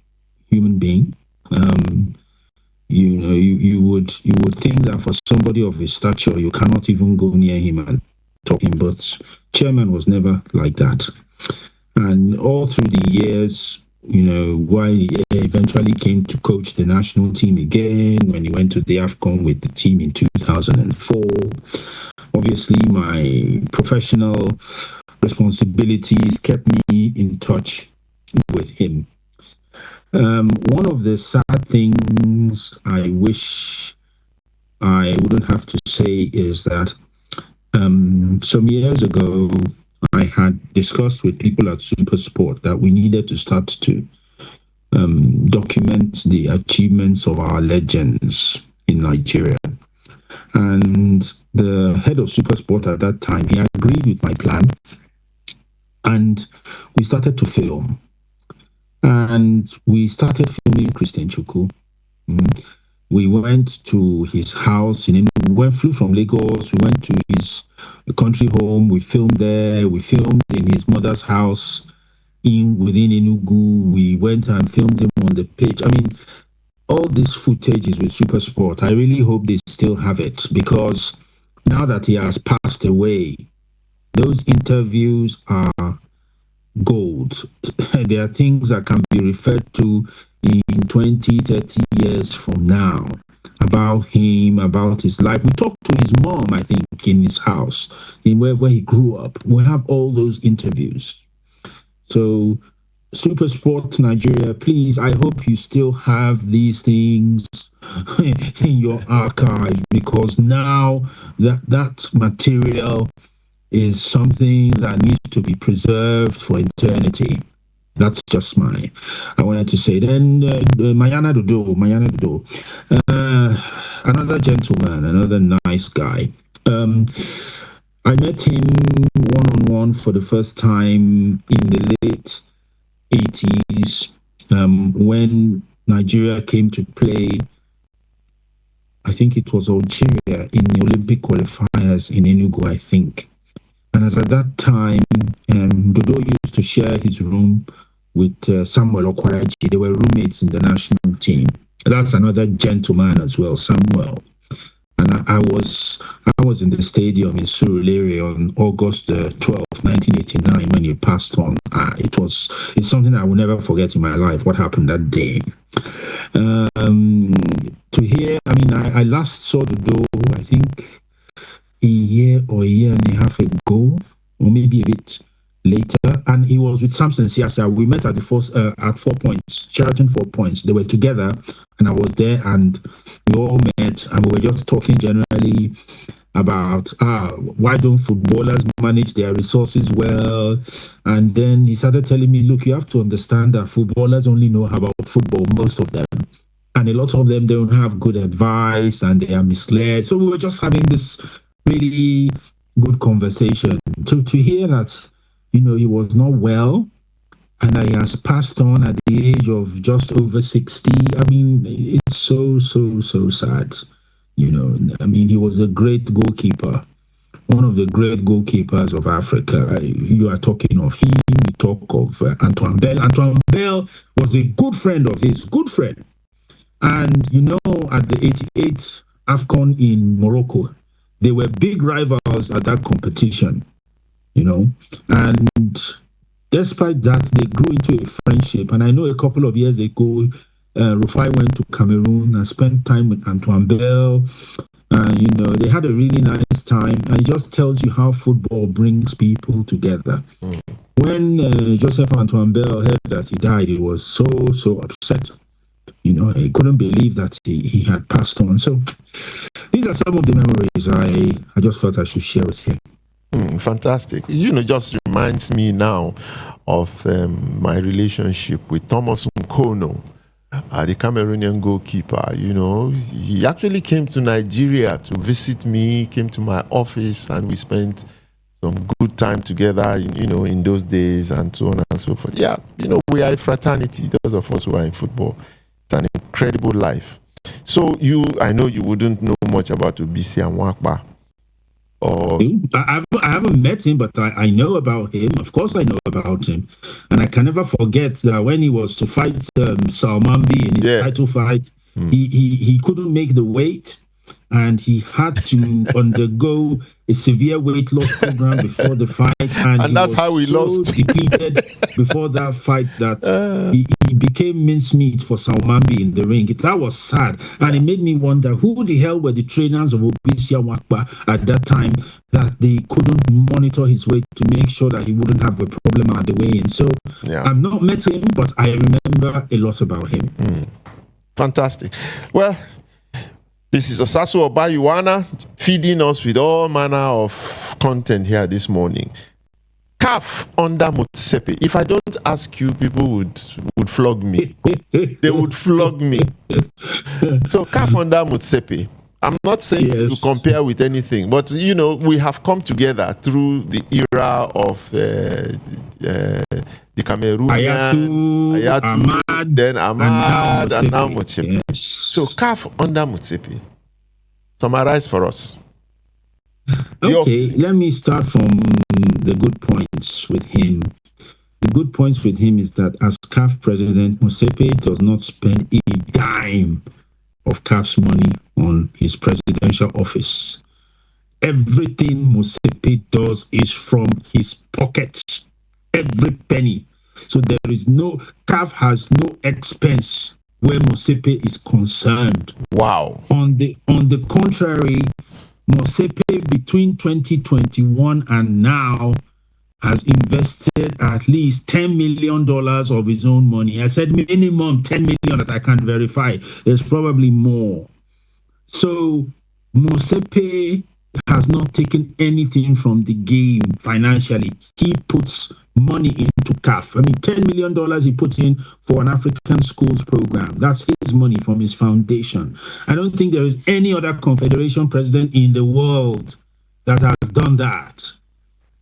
human being. You would think that for somebody of his stature, you cannot even go near him and talk to him. But Chairman was never like that. And all through the years, why he eventually came to coach the national team again, when he went to the AFCON with the team in 2004. Obviously, my professional responsibilities kept me in touch with him. One of the sad things I wish I wouldn't have to say is that some years ago, I had discussed with people at Supersport that we needed to start to document the achievements of our legends in Nigeria. And the head of Supersport at that time, he agreed with my plan. And we started to film. And we started filming Christian Chukwu. We went to his house in Enugu. We flew from Lagos. We went to his country home. We filmed there. We filmed in his mother's house within Enugu. We went and filmed him on the pitch. I mean, all this footage is with Super Sport. I really hope they still have it, because now that he has passed away, those interviews are gold. There are things that can be referred to in 20, 30 years from now about him, about his life. We talked to his mom, I think, in his house, in where he grew up. We have all those interviews. So, Super Sport Nigeria, please, I hope you still have these things in your archive, because now that material is something that needs to be preserved for eternity. That's just I wanted to say. Then Mayana Dodo, another gentleman, another nice guy. I met him one-on-one for the first time in the late 80s, when Nigeria came to play, I think it was Algeria, in the Olympic qualifiers in Enugu, I think. And as at that time, Dodo used to share his room with Samuel Okwaraji. They were roommates in the national team. That's another gentleman as well, Samuel. And I was in the stadium in Surulere on August 12th, 1989, when he passed on. It's something I will never forget in my life, what happened that day. To hear, I mean, I last saw Dodo, I think, a year and a half ago, or maybe a bit later, and he was with Samson Siasa. We met at the first at 4 Points, Sheraton 4 Points. They were together, and I was there, and we all met, and we were just talking generally about why don't footballers manage their resources well. And then he started telling me, look, you have to understand that footballers only know about football, most of them, and a lot of them don't have good advice, and they are misled. So we were just having this really good conversation. To hear that, you know, he was not well and that he has passed on at the age of just over 60. I mean, it's so sad. You know, I mean, he was a great goalkeeper, one of the great goalkeepers of Africa. You are talking of him, you talk of Antoine Bell. Antoine Bell was a good friend of his, good friend. And, you know, at the 88 AFCON in Morocco, they were big rivals at that competition, you know, and despite that, they grew into a friendship. And I know a couple of years ago, Rufai went to Cameroon and spent time with Antoine Bell, and, you know, they had a really nice time. And it just tells you how football brings people together. When Joseph Antoine Bell heard that he died, he was so upset. You know, he couldn't believe that he had passed on. So these are some of the memories I just thought I should share with you. Fantastic. You know, just reminds me now of my relationship with Thomas Nkono, the Cameroonian goalkeeper. You know, he actually came to Nigeria to visit me, came to my office, and we spent some good time together, you know, in those days, and so on and so forth. Yeah, you know, we are a fraternity, those of us who are in football. It's an incredible life. So I know you wouldn't know much about Obisi Anwakpa. I haven't met him, but I know about him. Of course I know about him. And I can never forget that when he was to fight Salmambi in his title fight, he couldn't make the weight, and he had to undergo a severe weight loss program before the fight, and that's how he lost. Depleted before that fight that he became mincemeat for Salmambi in the ring. That was sad, and it made me wonder who the hell were the trainers of Obisi Anwakpa at that time that they couldn't monitor his weight to make sure that he wouldn't have a problem at the weigh-in. So I've not met him, but I remember a lot about him. Fantastic. Well, this is Osasu Obayiuwana feeding us with all manner of content here this morning. CAF under Motsepe. If I don't ask you, people would flog me. They would flog me. So CAF under Motsepe. I'm not saying to compare with anything, but you know, we have come together through the era of the Cameroonian, Ayatu, then Ahmad, and now Motsepe. Yes. So CAF under Motsepe. Summarize for us. Okay, let me start from the good points with him. The good points with him is that as CAF president, Motsepe does not spend a dime of CAF's money on his presidential office. Everything Motsepe does is from his pocket. Every penny. So there is no, CAF has no expense where Motsepe is concerned. Wow. On the contrary, Motsepe between 2021 and now has invested at least $10 million of his own money. I said minimum 10 million that I can't verify. There's probably more. So Motsepe has not taken anything from the game financially. He puts money into CAF. I mean, $10 million he put in for an African schools program. That's his money from his foundation. I don't think there is any other confederation president in the world that has done that.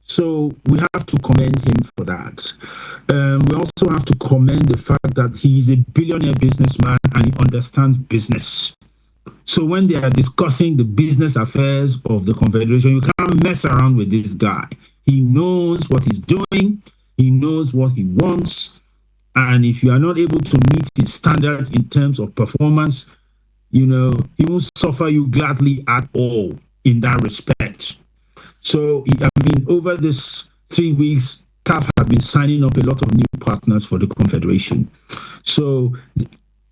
So we have to commend him for that. We also have to commend the fact that he's a billionaire businessman and he understands business. So when they are discussing the business affairs of the Confederation, you can't mess around with this guy. He knows what he's doing. He knows what he wants. And if you are not able to meet his standards in terms of performance, he won't suffer you gladly at all in that respect. So, I mean, over this 3 weeks, CAF have been signing up a lot of new partners for the Confederation. So,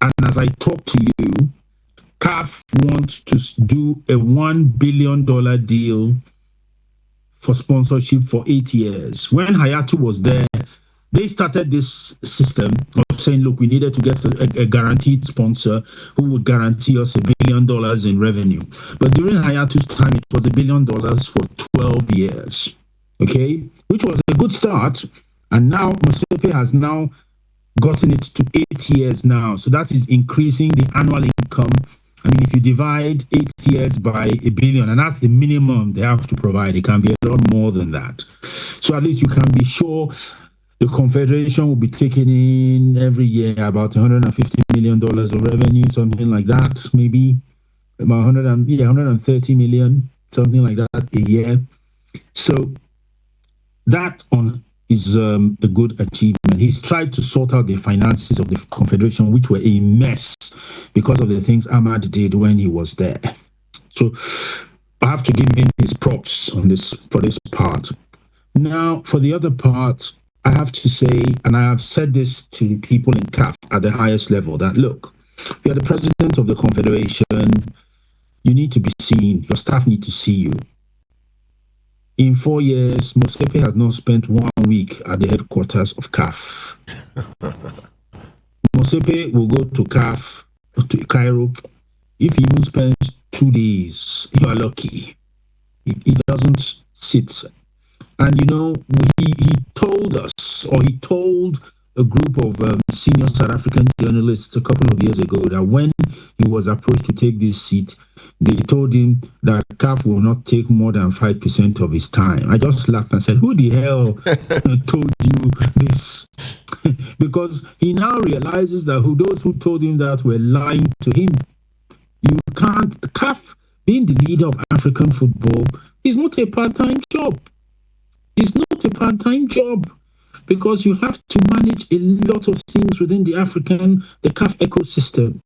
and as I talk to you, CAF wants to do a $1 billion deal for sponsorship for 8 years. When Hayatu was there, they started this system of saying, look, we needed to get a guaranteed sponsor who would guarantee us $1 billion in revenue. But during Hayatu's time, it was $1 billion for 12 years, okay? Which was a good start. And now Motsepe has now gotten it to 8 years now. So that is increasing the annual income. I mean, if you divide 8 years by $1 billion, and that's the minimum they have to provide, it can be a lot more than that. So at least you can be sure the Confederation will be taking in every year about $150 million of revenue, something like that, maybe about 130 million, something like that a year. So that is a good achievement. He's tried to sort out the finances of the Confederation, which were a mess because of the things Ahmad did when he was there. So I have to give him his props on this for this part. Now, for the other part, I have to say, and I have said this to people in CAF at the highest level, that look, you're the president of the Confederation, you need to be seen, your staff need to see you. In 4 years, Motsepe has not spent 1 week at the headquarters of CAF. Motsepe will go to CAF, to Cairo. If he even spends 2 days, you are lucky. He doesn't sit. And he told us, or he told a group of senior South African journalists a couple of years ago that when he was approached to take this seat, they told him that CAF will not take more than 5% of his time. I just laughed and said, who the hell told you this? Because he now realizes that those who told him that were lying to him. You can't, CAF, being the leader of African football, is not a part-time job. It's not a part-time job because you have to manage a lot of things within the CAF ecosystem.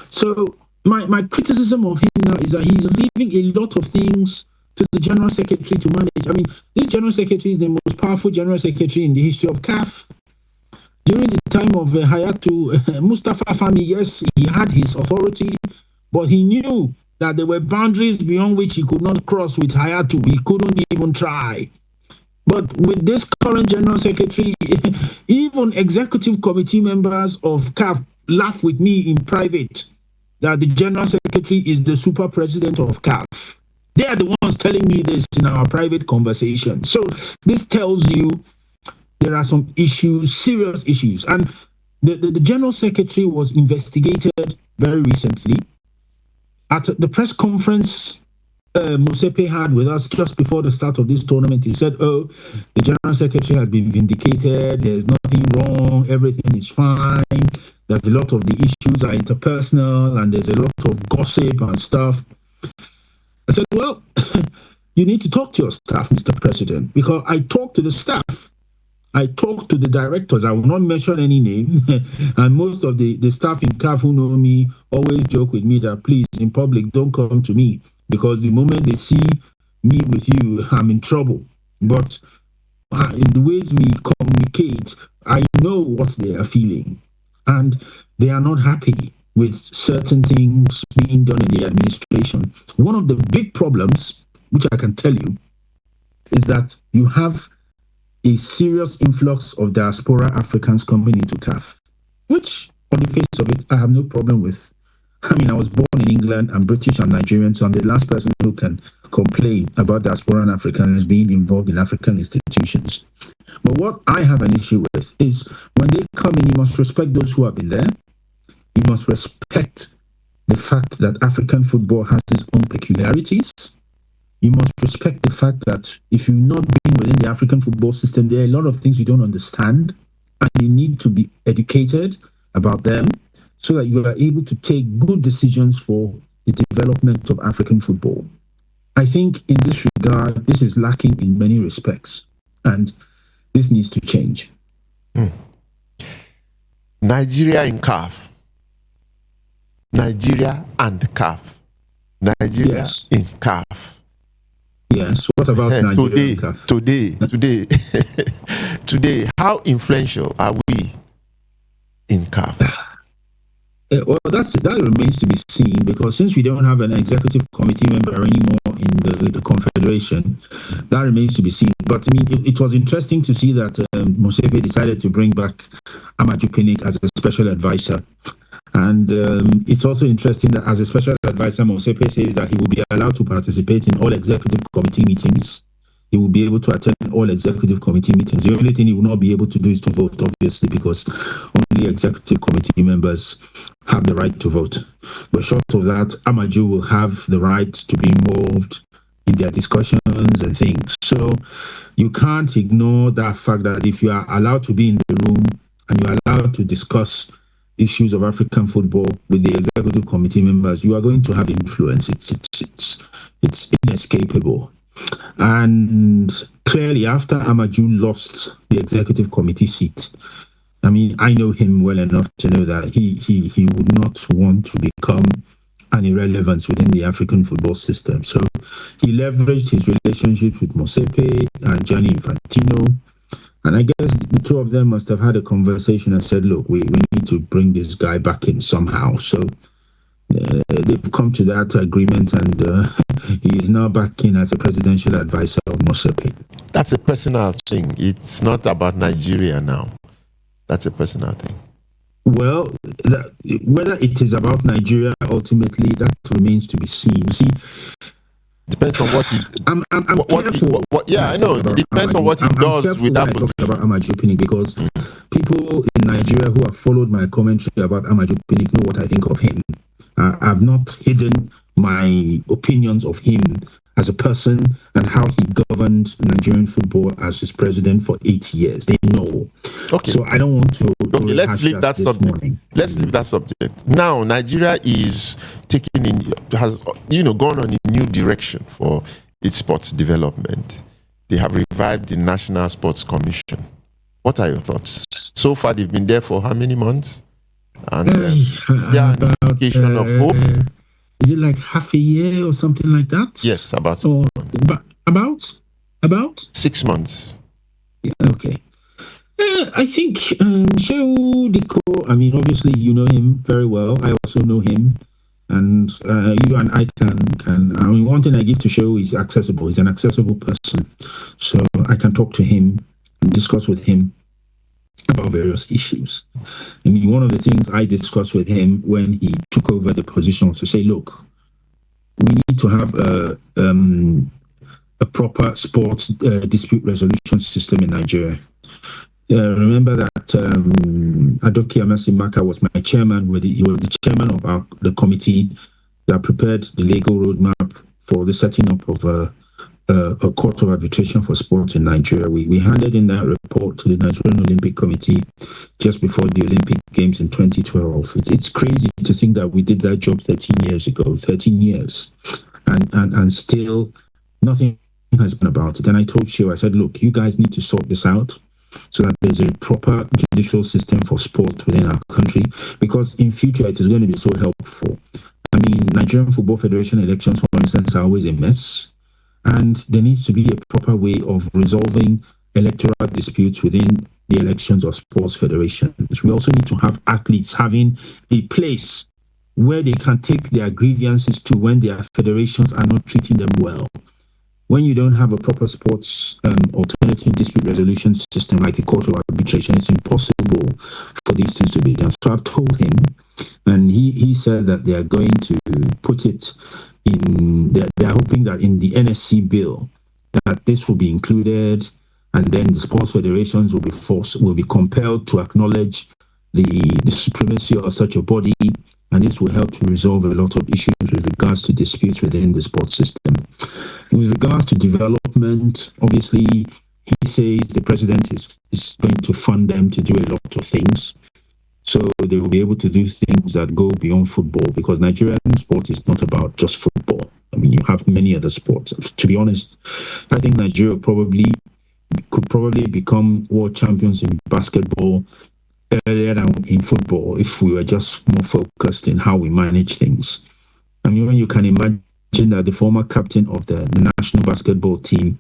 So my criticism of him now is that he's leaving a lot of things to the General Secretary to manage. I mean, this General Secretary is the most powerful General Secretary in the history of CAF. During the time of Hayatu, Mustafa Fahmy, yes, he had his authority, but he knew that there were boundaries beyond which he could not cross with Hayatu. He couldn't even try. But with this current General Secretary, even executive committee members of CAF laugh with me in private that the General Secretary is the super president of CAF. They are the ones telling me this in our private conversation. So this tells you there are some issues, serious issues. And the General Secretary was investigated very recently. At the press conference Mosepe had with us just before the start of this tournament. He said, "Oh, the General Secretary has been vindicated. There's nothing wrong. Everything is fine. That a lot of the issues are interpersonal and there's a lot of gossip and stuff." I said, "Well, you need to talk to your staff, Mr. President, because I talked to the staff. I talked to the directors. I will not mention any name. And most of the staff in CAF who know me always joke with me that, please, in public, don't come to me, because the moment they see me with you, I'm in trouble. But in the ways we communicate, I know what they are feeling. And they are not happy with certain things being done in the administration. One of the big problems, which I can tell you, is that you have a serious influx of diaspora Africans coming into CAF, which, on the face of it, I have no problem with. I mean, I was born in England. I'm British, I'm Nigerian, so I'm the last person who can complain about diaspora Africans being involved in African institutions. But what I have an issue with is when they come in, you must respect those who have been there. You must respect the fact that African football has its own peculiarities. You must respect the fact that if you've not been within the African football system, there are a lot of things you don't understand, and you need to be educated about them so that you are able to take good decisions for the development of African football. I think in this regard, this is lacking in many respects, and this needs to change. Nigeria in CAF. Nigeria and CAF. Nigeria Yes. in CAF. Yes. What about Nigeria and CAF? Today, how influential are we in CAF? Well, that remains to be seen, because since we don't have an executive committee member anymore in the confederation, that remains to be seen. But I mean, it was interesting to see that Mosepe decided to bring back Amaju Pinnick as a special advisor. And it's also interesting that as a special advisor, Mosepe says that he will be allowed to participate in all executive committee meetings. He will be able to attend all executive committee meetings. The only thing he will not be able to do is to vote, obviously, because only executive committee members have the right to vote. But short of that, Amaju will have the right to be involved in their discussions and things. So you can't ignore that fact that if you are allowed to be in the room and you are allowed to discuss issues of African football with the executive committee members, you are going to have influence. It's inescapable. And clearly, after Amaju lost the executive committee seat, I mean, I know him well enough to know that he would not want to become an irrelevance within the African football system. So he leveraged his relationship with Mosepe and Gianni Infantino. And I guess the two of them must have had a conversation and said, look, we need to bring this guy back in somehow. So they've come to that agreement, and he is now back in as a presidential advisor of Mosepe. That's a personal thing. It's not about Nigeria now. That's a personal thing. Well, whether it is about Nigeria ultimately, that remains to be seen. See, depends on what he. I'm careful. I know. It depends on what he does with that position. About Amaju Pinnick, because people in Nigeria who have followed my commentary about Amaju Pinnick know what I think of him. I've not hidden my opinions of him as a person and how he governed Nigerian football as his president for 8 years. They know. Okay. So I don't want to. Okay, let's leave that subject. Let's leave that subject. Now, Nigeria is has gone on a new direction for its sports development. They have revived the National Sports Commission. What are your thoughts? So far, they've been there for how many months? And is there an indication of hope? Is it like half a year or something like that? Yes, about 6 months. About 6 months. Yeah, okay. I think Shehu Diko, I mean, obviously you know him very well. I also know him. And you and I can I mean, one thing I give to Shehu is accessible. He's an accessible person. So I can talk to him and discuss with him about various issues. I mean, one of the things I discussed with him when he took over the position was to say, look, we need to have a proper sports dispute resolution system in Nigeria. Remember that Adoke Amasimaka was my chairman. He was the chairman of the committee that prepared the legal roadmap for the setting up of a court of arbitration for sport in Nigeria. We handed in that report to the Nigerian Olympic Committee just before the Olympic Games in 2012. It's crazy to think that we did that job 13 years ago, 13 years, and still nothing has been about it. And I told you, I said, look, you guys need to sort this out so that there's a proper judicial system for sport within our country, because in future it is going to be so helpful. I mean, Nigerian Football Federation elections, for instance, are always a mess. And there needs to be a proper way of resolving electoral disputes within the elections of sports federations. We also need to have athletes having a place where they can take their grievances to when their federations are not treating them well. When you don't have a proper sports alternative dispute resolution system like a court of arbitration, it's impossible for these things to be done. So I've told him, and he said that they are going to put it in, they're hoping that in the NSC bill, that this will be included, and then the sports federations will be compelled to acknowledge the supremacy of such a body, and this will help to resolve a lot of issues with regards to disputes within the sports system. With regards to development, obviously, he says the president is going to fund them to do a lot of things. So they will be able to do things that go beyond football, because Nigerian sport is not about just football. I mean, you have many other sports. To be honest, I think Nigeria could probably become world champions in basketball earlier than in football if we were just more focused in how we manage things. I mean, when you can imagine that the former captain of the national basketball team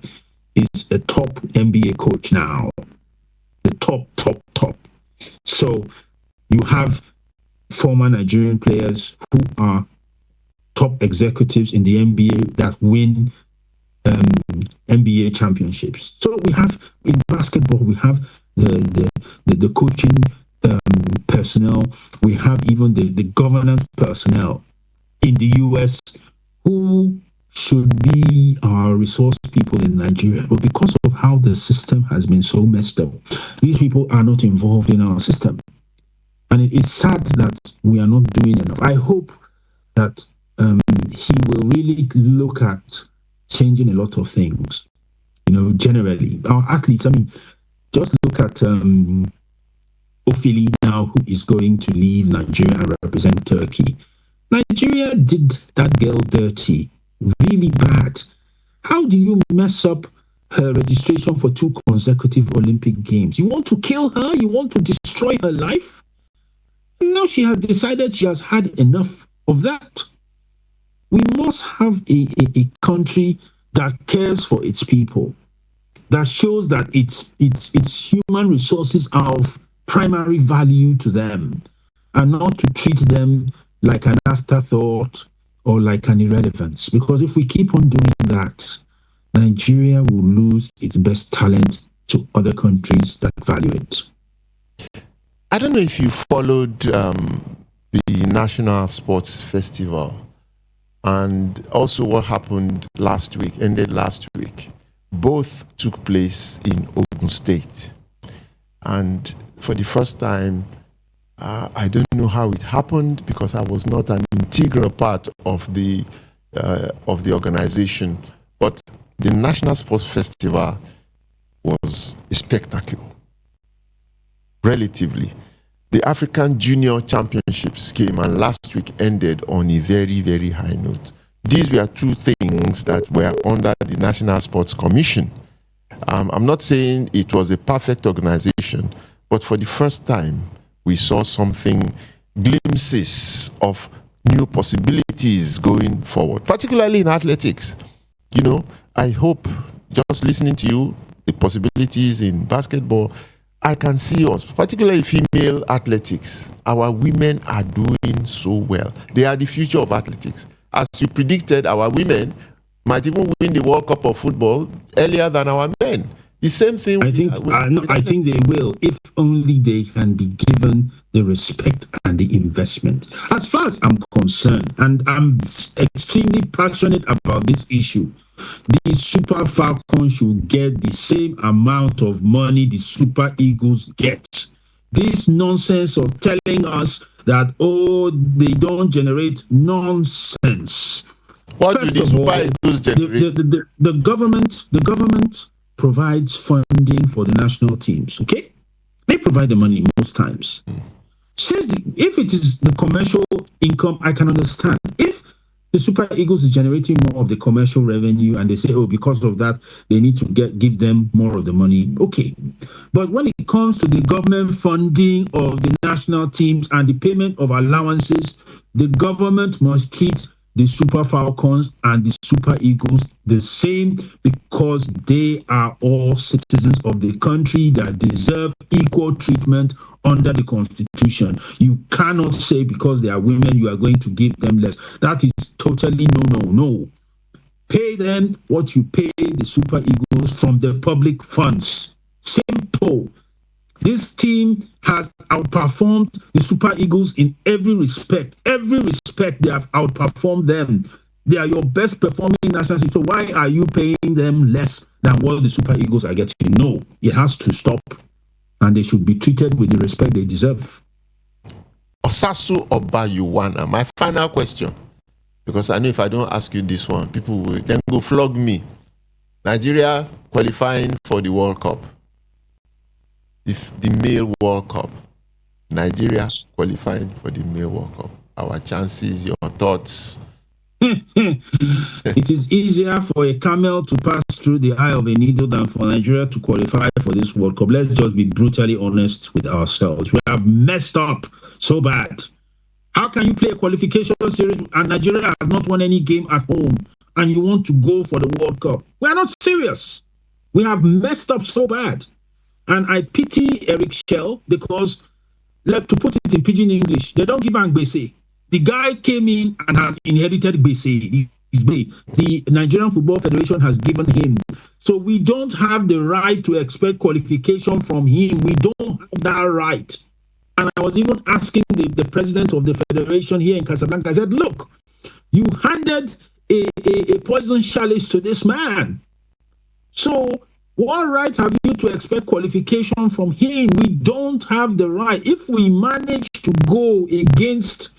is a top NBA coach now, the top. So you have former Nigerian players who are top executives in the NBA that win NBA championships. So we have in basketball, we have the coaching personnel, we have even the governance personnel in the US who should be our resource people in Nigeria. But because of how the system has been so messed up, these people are not involved in our system. And it's sad that we are not doing enough. I hope that he will really look at changing a lot of things, generally. Our athletes, I mean, just look at Ofili now, who is going to leave Nigeria and represent Turkey. Nigeria did that girl dirty, really bad. How do you mess up her registration for 2 consecutive Olympic Games? You want to kill her? You want to destroy her life? Now she has decided she has had enough of that. We must have a country that cares for its people, that shows that its human resources are of primary value to them, and not to treat them like an afterthought or like an irrelevance. Because if we keep on doing that, Nigeria will lose its best talent to other countries that value it. I don't know if you followed the National Sports Festival and also what happened ended last week. Both took place in Ogun State. And for the first time, I don't know how it happened because I was not an integral part of the organization. But the National Sports Festival was a spectacle. Relatively. The African Junior Championships came and last week ended on a very, very high note. These were 2 things that were under the National Sports Commission. I'm not saying it was a perfect organization, but for the first time, we saw glimpses of new possibilities going forward, particularly in athletics. I hope, just listening to you, the possibilities in basketball, I can see us, particularly female athletics. Our women are doing so well. They are the future of athletics. As you predicted, our women might even win the World Cup of football earlier than our men. The same thing. I think they will, if only they can be given the respect and the investment. As far as I'm concerned, and I'm extremely passionate about this issue, the Super Falcons should get the same amount of money the Super Eagles get. This nonsense of telling us that, they don't generate nonsense. What First do the of all, Super Eagles generate? the government provides funding for the national teams. Okay, they provide the money most times. Since if it is the commercial income, I can understand. If the Super Eagles is generating more of the commercial revenue, and they say, oh, because of that, they need to give them more of the money. Okay, but when it comes to the government funding of the national teams and the payment of allowances, the government must treat the Super Falcons and the Super Eagles the same, because they are all citizens of the country that deserve equal treatment under the Constitution. You cannot say because they are women, you are going to give them less. That is totally no. Pay them what you pay the Super Eagles from the public funds. Simple. This team has outperformed the Super Eagles in every respect. Every respect, they have outperformed them. They are your best performing national team. So why are you paying them less than what the Super Eagles are getting? No, it has to stop. And they should be treated with the respect they deserve. Osasu Obayiuwana, my final question, because I know if I don't ask you this one, people will then go flog me. Nigeria qualifying for the World Cup. If the male World Cup, Nigeria qualifying for the male World Cup, our chances, your thoughts. It is easier for a camel to pass through the eye of a needle than for Nigeria to qualify for this World Cup. Let's just be brutally honest with ourselves. We have messed up so bad. How can you play a qualification series and Nigeria has not won any game at home and you want to go for the World Cup? We are not serious. We have messed up so bad. And I pity Eric Shell because, to put it in pidgin English, they don't give Angbese. The guy came in and has inherited Bese. The Nigerian Football Federation has given him. So we don't have the right to expect qualification from him. We don't have that right. And I was even asking the president of the federation here in Casablanca, I said, look, you handed a poison chalice to this man. So what right have you to expect qualification from him? We don't have the right. If we manage to go against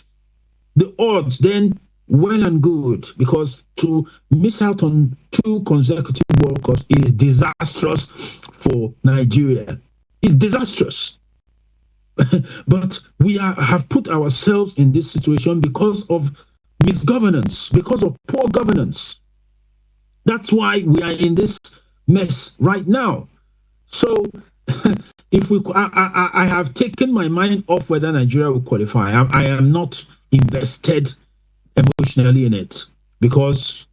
the odds, then well and good, because to miss out on 2 consecutive World Cups is disastrous for Nigeria. It's disastrous. But we have put ourselves in this situation because of misgovernance, because of poor governance. That's why we are in this mess right now. So if I have taken my mind off whether Nigeria will qualify. I am not invested emotionally in it, because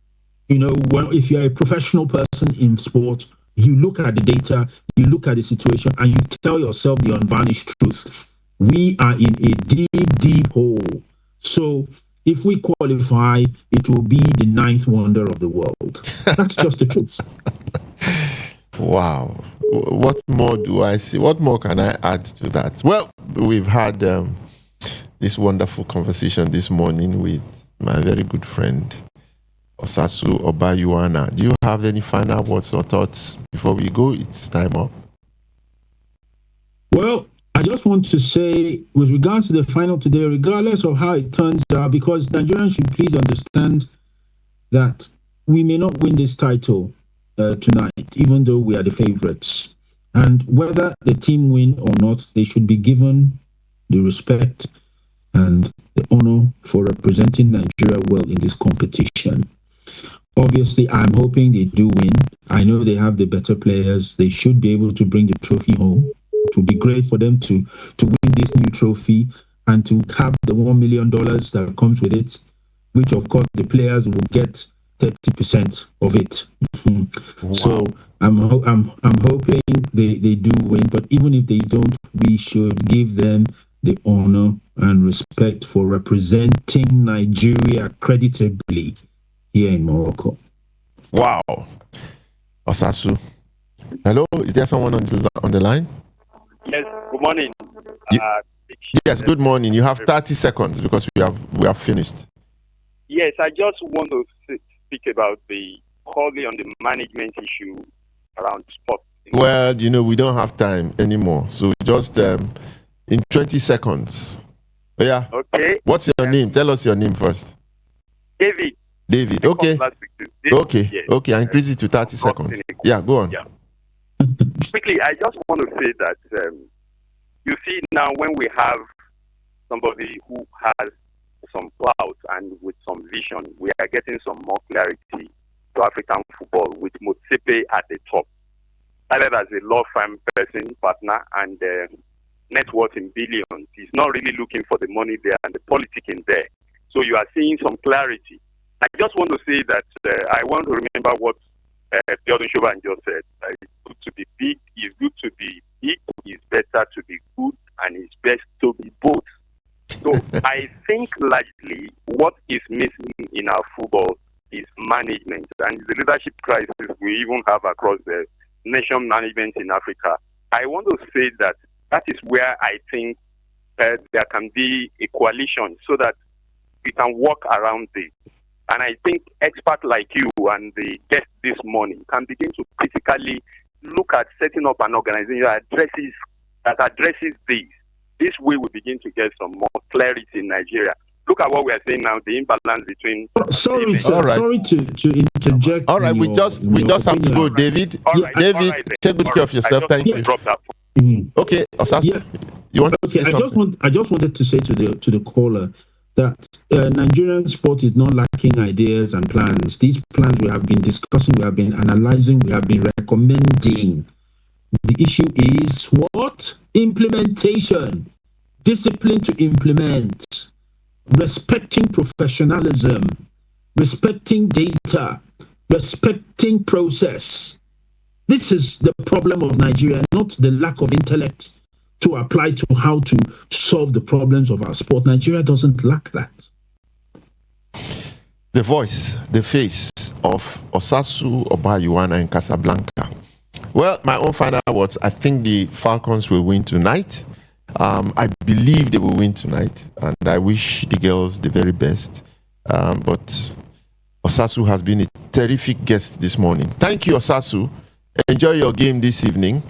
if you're a professional person in sport, you look at the data, you look at the situation, and you tell yourself the unvarnished truth. We are in a deep hole. So if we qualify, it will be the 9th wonder of the world. That's just the truth. Wow. What more do I see? What more can I add to that? Well, we've had this wonderful conversation this morning with my very good friend, Osasu Obayiuwana. Do you have any final words or thoughts before we go? It's time up. Well, I just want to say, with regards to the final today, regardless of how it turns out, because Nigerians should please understand that we may not win this title tonight, even though we are the favorites. And whether the team win or not, they should be given the respect and the honor for representing Nigeria well in this competition. Obviously, I'm hoping they do win. I know they have the better players. They should be able to bring the trophy home. It would be great for them to win this new trophy and to have the $1 million that comes with it, which of course the players will get 30% of it. Wow. So I'm hoping they do win, but even if they don't, we should give them the honor and respect for representing Nigeria creditably here in Morocco. Wow. Osasu. Hello, is there someone on the line? Yes, good morning. Yes, good morning. You have 30 seconds because we have finished. Yes, I just want to speak about probably on the management issue around sport. Well, we don't have time anymore. So just in 20 seconds. Oh, yeah. Okay. What's your name? Tell us your name first. David. David. Okay. Last week to this, Okay. yes. Okay. I increase it to 30 seconds. Yeah, go on. Yeah. Quickly, I just want to say that you see now when we have somebody who has some clout and with some vision, we are getting some more clarity to African football with Motsepe at the top. Started as a law firm person, partner, and net worth in billions. He's not really looking for the money there and the politics in there. So you are seeing some clarity. I just want to say that I want to remember what Jordan Chauvin just said. It's good to be big, it's good to be big, it's better to be good, and it's best to be both. So I think largely what is missing in our football is management, and the leadership crisis we even have across the nation management in Africa. I want to say that is where I think there can be a coalition so that we can work around this. And I think experts like you and the guest this morning can begin to critically look at setting up an organization that addresses these. This way we begin to get some more clarity in Nigeria. Look at what we are saying now, the imbalance between... Sorry, sir. Right. Sorry to interject. All right, we just have to go, David. David, take good care of yourself. Thank you. Okay, Osasu, you want to say something? I just wanted to say to the caller that Nigerian sport is not lacking ideas and plans. These plans we have been discussing, we have been analyzing, we have been recommending. The issue is what? Implementation. Discipline to implement. Respecting professionalism. Respecting data. Respecting process. This is the problem of Nigeria, not the lack of intellect to apply to how to solve the problems of our sport. Nigeria doesn't lack that. The voice, the face of Osasu Obayiuwana in Casablanca. Well, my own final words, I think the Falcons will win tonight. I believe they will win tonight, and I wish the girls the very best. But Osasu has been a terrific guest this morning. Thank you, Osasu. Enjoy your game this evening.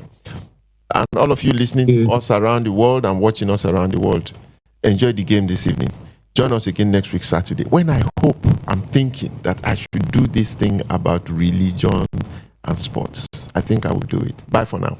And all of you listening to us around the world and watching us around the world, enjoy the game this evening. Join us again next week, Saturday, when I'm thinking that I should do this thing about religion and sports. I think I will do it. Bye for now.